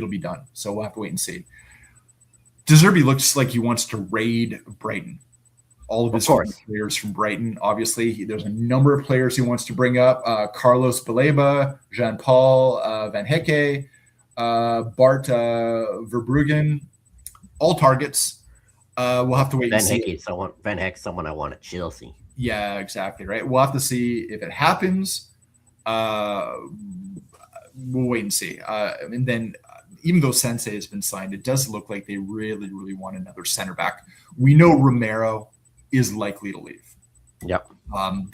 be done. So we'll have to wait and see. De Zerbi looks like he wants to raid Brighton. All of his players from Brighton. Obviously, there's a number of players he wants to bring up. Carlos Baleba, Jean-Paul Van Hecke, Bart Verbruggen, all targets. We'll have to wait and see. Van Hecke, someone I want at Chelsea. Yeah, exactly, right? We'll have to see if it happens. We'll wait and see. And then even though Sensei has been signed, it does look like they really, really want another center back. We know Romero is likely to leave. Yep. I'm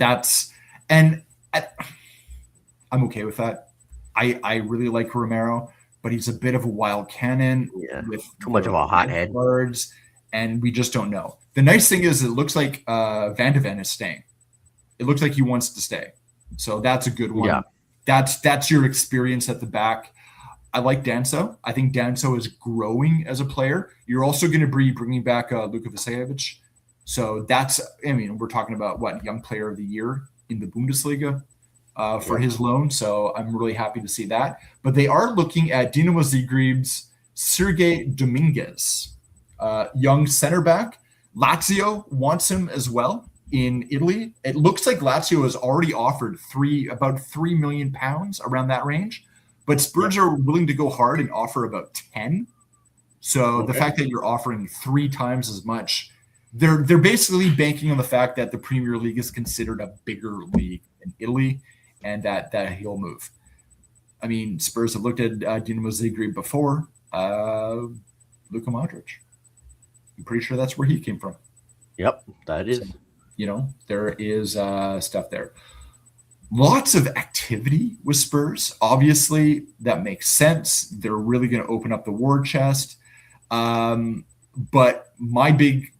okay with that. I really like Romero, but he's a bit of a wild cannon with too much of a hothead. Words, and we just don't know. The nice thing is it looks like Van de Ven is staying. It looks like he wants to stay. So that's a good one. Yeah. That's your experience at the back. I like Danso. I think Danso is growing as a player. You're also going to be bringing back Luka Vasejevic. So that's, I mean, we're talking about young player of the year in the Bundesliga for his loan. So I'm really happy to see that. But they are looking at Dinamo Zagreb's Sergei Dominguez, young center back. Lazio wants him as well in Italy. It looks like Lazio has already offered about 3 million pounds, around that range. But Spurs are willing to go hard and offer about 10. So the fact that you're offering 3 times as much, they're basically banking on the fact that the Premier League is considered a bigger league in Italy, and that he'll move. I mean, Spurs have looked at Dinamo Zagreb before. Luka Modric. I'm pretty sure that's where he came from. Yep, that is. So, there is stuff there. Lots of activity with Spurs. Obviously, that makes sense. They're really going to open up the war chest. But my big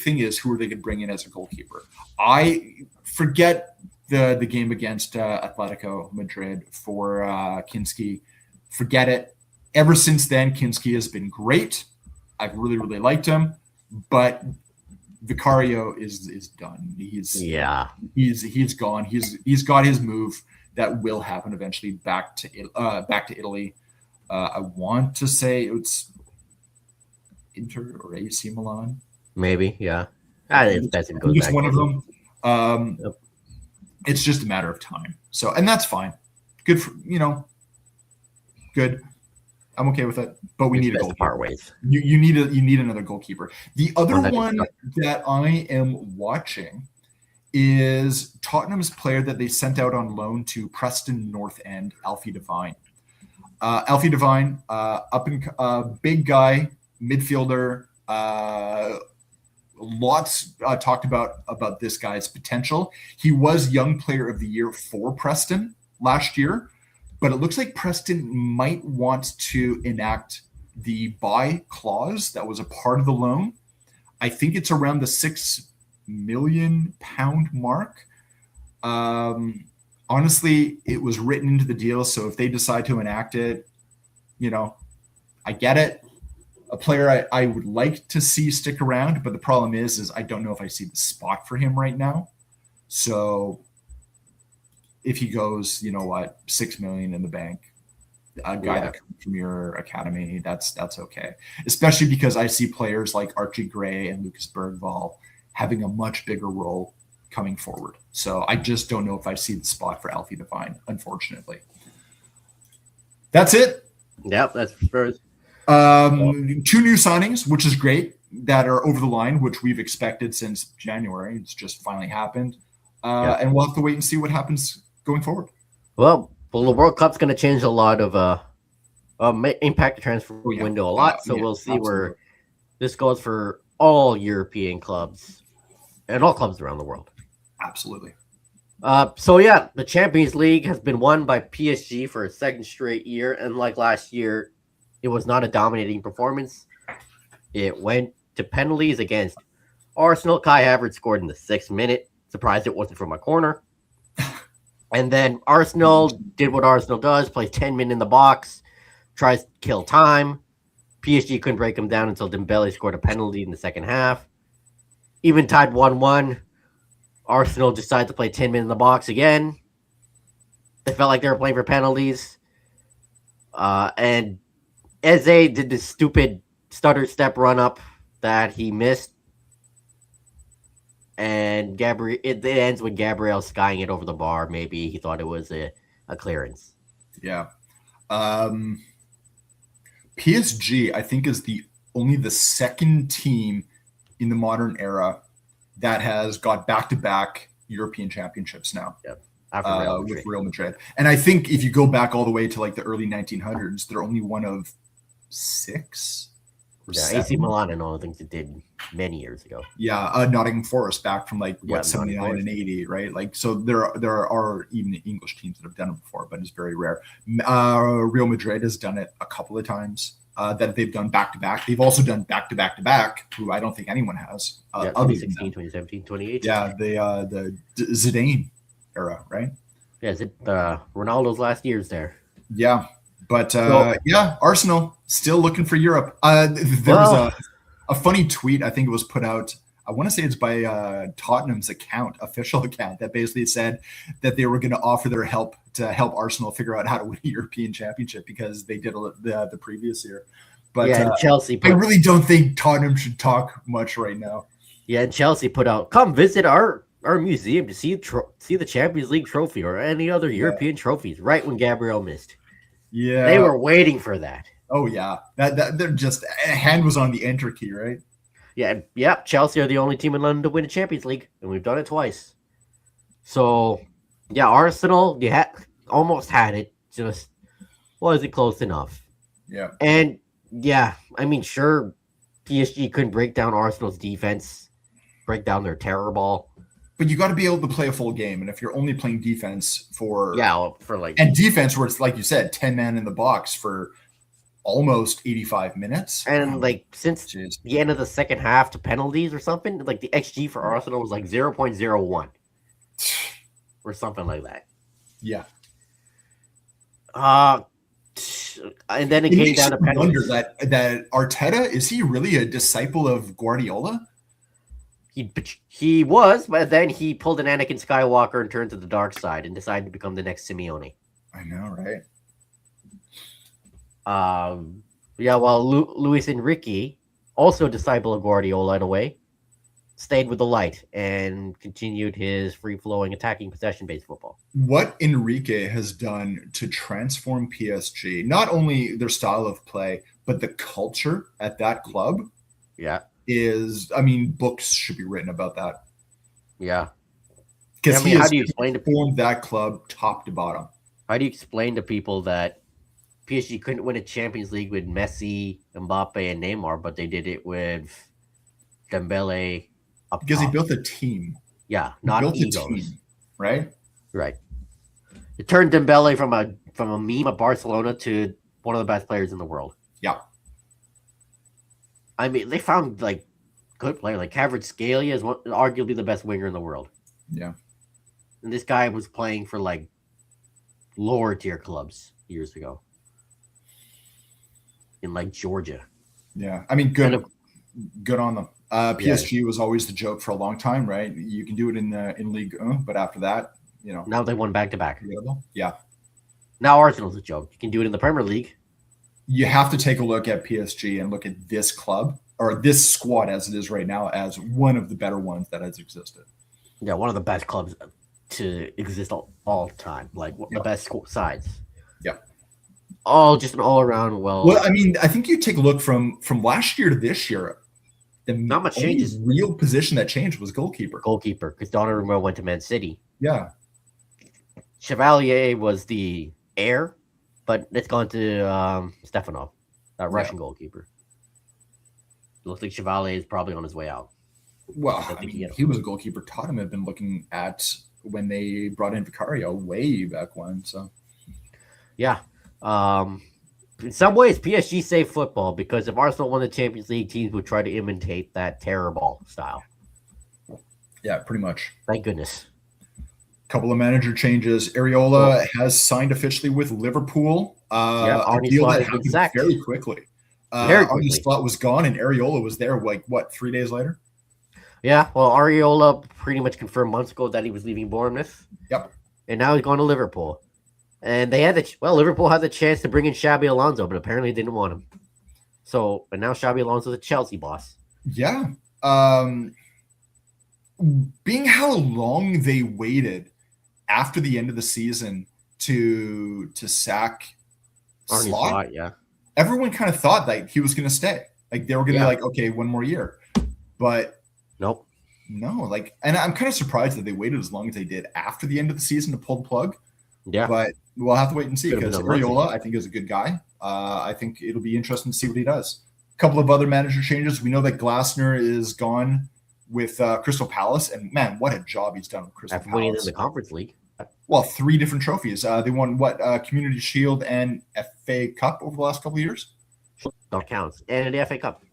thing is, who are they going to bring in as a goalkeeper? I forget the game against Atletico Madrid for Kinski. Forget it. Ever since then, Kinski has been great. I've really, really liked him. But Vicario is done. He's gone. He's got his move that will happen eventually back to Italy. I want to say it's Inter or AC Milan. Maybe, yeah. I think that's one of them. It's just a matter of time. So, and that's fine. Good for good. I'm okay with it, but we need a goalkeeper. Part ways. You need another goalkeeper. The other one that I am watching is Tottenham's player that they sent out on loan to Preston North End, Alfie Devine. Alfie Devine, big guy, midfielder. Lots talked about this guy's potential. He was Young Player of the Year for Preston last year. But it looks like Preston might want to enact the buy clause that was a part of the loan. I think it's around the 6 million pound mark. Honestly, it was written into the deal. So if they decide to enact it, I get it. A player I would like to see stick around, but the problem is I don't know if I see the spot for him right now. So if he goes, 6 million in the bank, a guy that comes from your academy, that's okay. Especially because I see players like Archie Gray and Lucas Bergvall having a much bigger role coming forward. So I just don't know if I see the spot for Alfie Devine, unfortunately. That's it. Yep, that's first. 2 new signings, which is great, that are over the line, which we've expected since January. It's just finally happened. And we'll have to wait and see what happens going forward. Well, the World Cup's going to change a lot of impact the transfer window a lot. So we'll see where this goes for all European clubs and all clubs around the world. Absolutely. The Champions League has been won by PSG for a second straight year. And like last year, it was not a dominating performance. It went to penalties against Arsenal. Kai Havertz scored in the 6th minute. Surprised it wasn't from a corner. And then Arsenal did what Arsenal does, plays 10 men in the box, tries to kill time. PSG couldn't break him down until Dembele scored a penalty in the second half. Even tied 1-1. Arsenal decided to play 10 men in the box again. They felt like they were playing for penalties. And Eze did this stupid stutter step run up that he missed. And it ends with Gabriel skying it over the bar. Maybe he thought it was a clearance. Yeah. PSG, I think, is only the second team in the modern era that has got back-to-back European championships now. Yep. With Real Madrid. And I think if you go back all the way to like the early 1900s, they're only one of 6. Yeah, AC Milan and all the things it did many years ago. Yeah, Nottingham Forest back from 79 and 80, right? Like, so there are even English teams that have done it before, but it's very rare. Real Madrid has done it a couple of times that they've done back-to-back. They've also done back-to-back-to-back, who I don't think anyone has. 2016, 2017, 2018. Yeah, the Zidane era, right? Yeah, Ronaldo's last years there. Yeah. But Arsenal still looking for Europe. There was a funny tweet, I think it was put out, I want to say it's by Tottenham's official account, that basically said that they were going to offer their help to help Arsenal figure out how to win a European championship because they did the previous year. But Chelsea. I really don't think Tottenham should talk much right now. Yeah, and Chelsea put out, come visit our museum to see the Champions League trophy or any other European trophies, right when Gabriel missed. Yeah, they were waiting for that. Oh yeah, that they're just hand was on the enter key, right? Yeah. Chelsea are the only team in London to win a Champions League, and we've done it twice. So, Arsenal, almost had it, just wasn't close enough. Yeah, and sure, PSG couldn't break down Arsenal's defense, break down their terror ball. But you got to be able to play a full game, and if you're only playing defense and defense where it's like you said, 10 man in the box for almost 85 minutes, and since the end of the second half to penalties or something, like the XG for Arsenal was like 0.01 or something like that. Yeah. And then it came down to penalties. Wonder that Arteta, is he really a disciple of Guardiola? He was, but then he pulled an Anakin Skywalker and turned to the dark side and decided to become the next Simeone. I know, right? While Luis Enrique, also a disciple of Guardiola in a way, stayed with the light and continued his free-flowing, attacking, possession-based football. What Enrique has done to transform PSG, not only their style of play, but the culture at that club. Yeah. Books should be written about that. Yeah. Because how do you explain to people that club top to bottom? How do you explain to people that PSG couldn't win a Champions League with Messi, Mbappe, and Neymar, but they did it with Dembele up because top? He built a team. Yeah, not egos. A team, right? Right. It turned Dembele from a meme at Barcelona to one of the best players in the world. Yeah. They found good player. Like Kvaratskhelia is arguably the best winger in the world. Yeah. And this guy was playing for lower tier clubs years ago in Georgia. Yeah. Good on them. PSG was always the joke for a long time, right? You can do it in Ligue 1, but after that, Now they won back-to-back. Yeah. Now Arsenal's a joke. You can do it in the Premier League. You have to take a look at PSG and look at this club or this squad as it is right now as one of the better ones that has existed. Yeah, one of the best clubs to exist all time. Like the best sides. Yeah. Just an all around Well, I mean, I think you take a look from last year to this year. Not much changes. Real position that changed was goalkeeper. Because Donnarumma went to Man City. Yeah. Chevalier was the heir, but it's gone to Stefanov, that Russian goalkeeper. It looks like Chevalier is probably on his way out. Well, I mean, he was a goalkeeper Tottenham had been looking at when they brought in Vicario way back when. So, yeah. In some ways, PSG saved football because if Arsenal won the Champions League, teams would try to imitate that terror ball style. Yeah, pretty much. Thank goodness. Couple of manager changes. Areola has signed officially with Liverpool. A deal that happened very quickly. Arne Slot was gone and Areola was there 3 days later? Yeah, well, Areola pretty much confirmed months ago that he was leaving Bournemouth. Yep. And now he's going to Liverpool. And they had Liverpool had the chance to bring in Xabi Alonso, but apparently didn't want him. So, and now Xabi Alonso's a Chelsea boss. Yeah. Being how long they waited after the end of the season to sack Slot, yeah. Everyone kind of thought that he was going to stay. Like they were going to be like, okay, one more year. But nope. No, and I'm kind of surprised that they waited as long as they did after the end of the season to pull the plug. Yeah. But we'll have to wait and see because Areola, I think, is a good guy. I think it'll be interesting to see what he does. A couple of other manager changes. We know that Glasner is gone with Crystal Palace. And, man, what a job he's done with Crystal Palace. Winning in the Conference League. Well, 3 different trophies. They won, Community Shield and FA Cup over the last couple of years? That counts. And the FA Cup.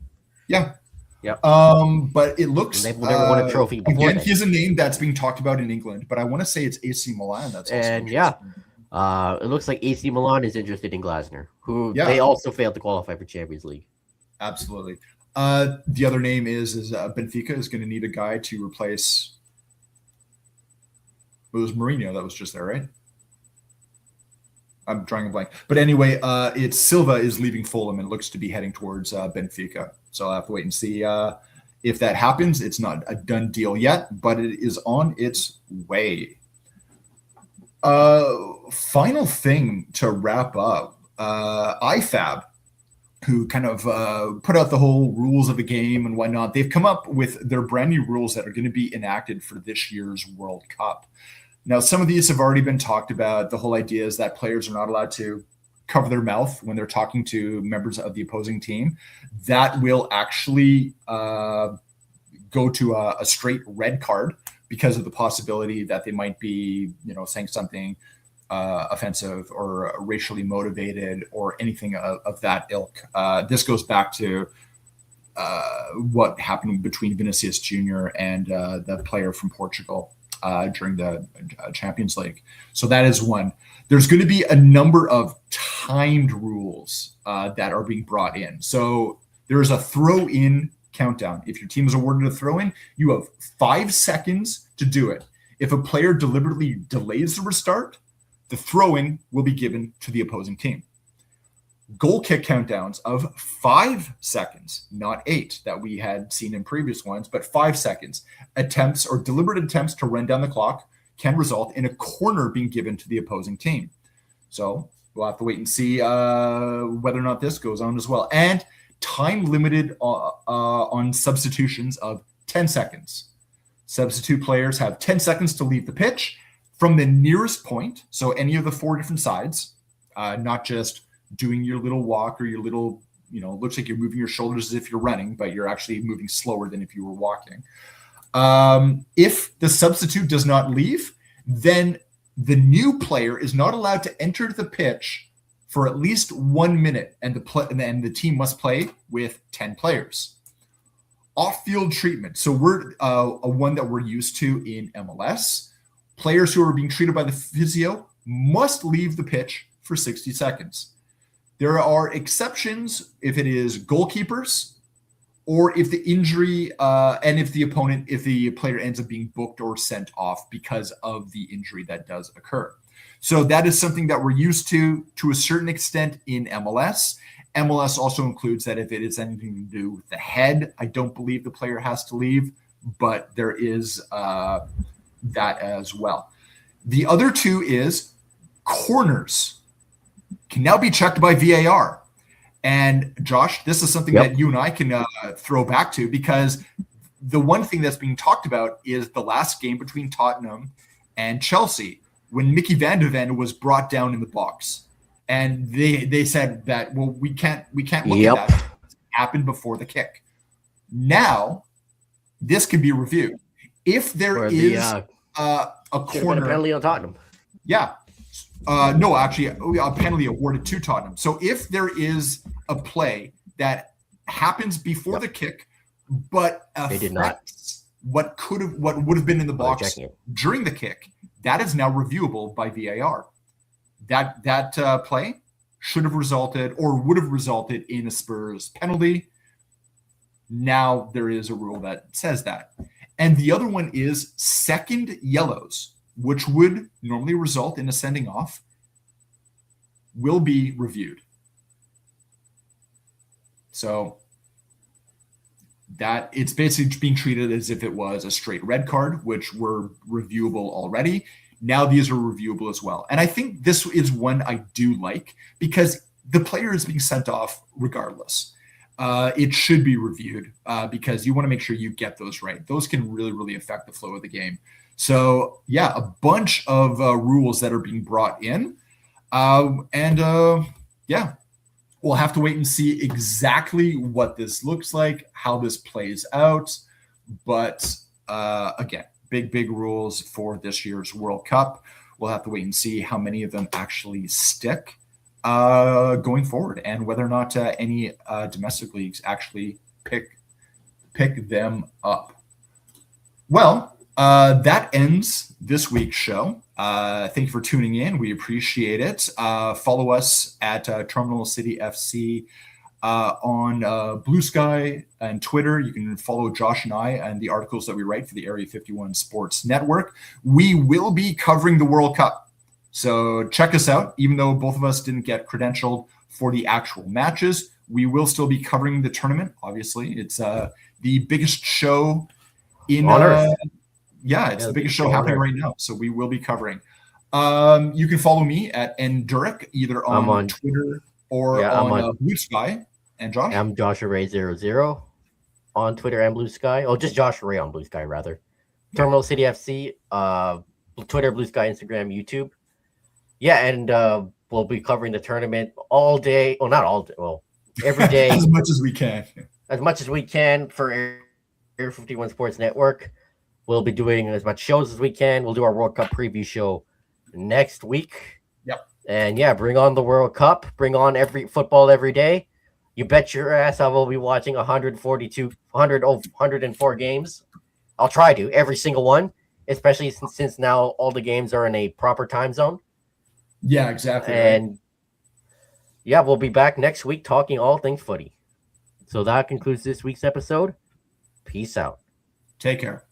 Yeah. Yeah. But it looks they've never won a trophy before. Again, he's a name that's being talked about in England, but I want to say it's AC Milan. That's also it looks like AC Milan is interested in Glasner, who they also failed to qualify for Champions League. Absolutely. The other name is Benfica is going to need a guy to replace. It was Mourinho that was just there, right? I'm drawing a blank. But anyway, it's Silva is leaving Fulham and looks to be heading towards Benfica. So I'll have to wait and see if that happens. It's not a done deal yet, but it is on its way. Final thing to wrap up, IFAB, who kind of put out the whole rules of the game and whatnot, they've come up with their brand new rules that are going to be enacted for this year's World Cup. Now, some of these have already been talked about. The whole idea is that players are not allowed to cover their mouth when they're talking to members of the opposing team. That will actually go to a straight red card because of the possibility that they might be, saying something offensive or racially motivated or anything of that ilk. This goes back to what happened between Vinicius Jr. and the player from Portugal during the Champions League. So that is one. There's going to be a number of timed rules that are being brought in. So there's a throw-in countdown. If your team is awarded a throw-in, you have 5 seconds to do it. If a player deliberately delays the restart, the throw-in will be given to the opposing team. Goal kick countdowns of 5 seconds, not 8 that we had seen in previous ones, but 5 seconds. Attempts or deliberate attempts to run down the clock can result in a corner being given to the opposing team. So we'll have to wait and see whether or not this goes on as well. And time limited on substitutions of 10 seconds. Substitute players have 10 seconds to leave the pitch from the nearest point. So any of the 4 different sides, not just doing your little walk or your little, looks like you're moving your shoulders as if you're running, but you're actually moving slower than if you were walking. If the substitute does not leave, then the new player is not allowed to enter the pitch for at least 1 minute, and the team must play with 10 players. Off-field treatment. So we're a one that we're used to in MLS. Players who are being treated by the physio must leave the pitch for 60 seconds. There are exceptions if it is goalkeepers or if the injury and if the player ends up being booked or sent off because of the injury that does occur. So that is something that we're used to a certain extent in MLS. MLS also includes that if it is anything to do with the head, I don't believe the player has to leave, but there is that as well. The other two is corners can now be checked by VAR. And Josh, this is something that you and I can throw back to, because the one thing that's being talked about is the last game between Tottenham and Chelsea, when Mickey Van de Ven was brought down in the box. And they said that, well, we can't look at that. It happened before the kick. Now, this can be reviewed. If there is a corner, a penalty on Tottenham. Yeah. No, actually, a penalty awarded to Tottenham. So if there is a play that happens before the kick, but they did not, what would have been in the box during the kick, that is now reviewable by VAR. That play should have resulted or would have resulted in a Spurs penalty. Now there is a rule that says that. And the other one is second yellows, which would normally result in a sending off, will be reviewed. So that it's basically being treated as if it was a straight red card, which were reviewable already. Now these are reviewable as well. And I think this is one I do like, because the player is being sent off regardless. It should be reviewed because you want to make sure you get those right. Those can really, really affect the flow of the game. So, yeah, a bunch of rules that are being brought in. Yeah, we'll have to wait and see exactly what this looks like, how this plays out. But again, big rules for this year's World Cup. We'll have to wait and see how many of them actually stick going forward, and whether or not any domestic leagues actually pick them up. Well, that ends this week's show. Thank you for tuning in. We appreciate it. Follow us at Terminal City FC on Blue Sky and Twitter. You can follow Josh and I and the articles that we write for the Area 51 Sports Network. We will be covering the World Cup, so check us out. Even though both of us didn't get credentialed for the actual matches, we will still be covering the tournament. Obviously, it's the biggest show in Earth. It's the biggest show happening right now, so we will be covering. You can follow me at Ndurick, either on Twitter or on Blue Sky. And Josh? I'm Joshua Ray 00 on Twitter and Blue Sky. Oh, just Joshua Ray on Blue Sky, rather. Terminal City FC, Twitter, Blue Sky, Instagram, YouTube. Yeah, and we'll be covering the tournament all day. Well, not all day. Well, every day. As much as we can. As much as we can for Area 51 Sports Network. We'll be doing as much shows as we can. We'll do our World Cup preview show next week. Yep. And yeah, bring on the World Cup. Bring on football every day. You bet your ass I will be watching 104 games. I'll try to, every single one, especially since now all the games are in a proper time zone. Yeah, exactly. And yeah, we'll be back next week talking all things footy. So that concludes this week's episode. Peace out. Take care.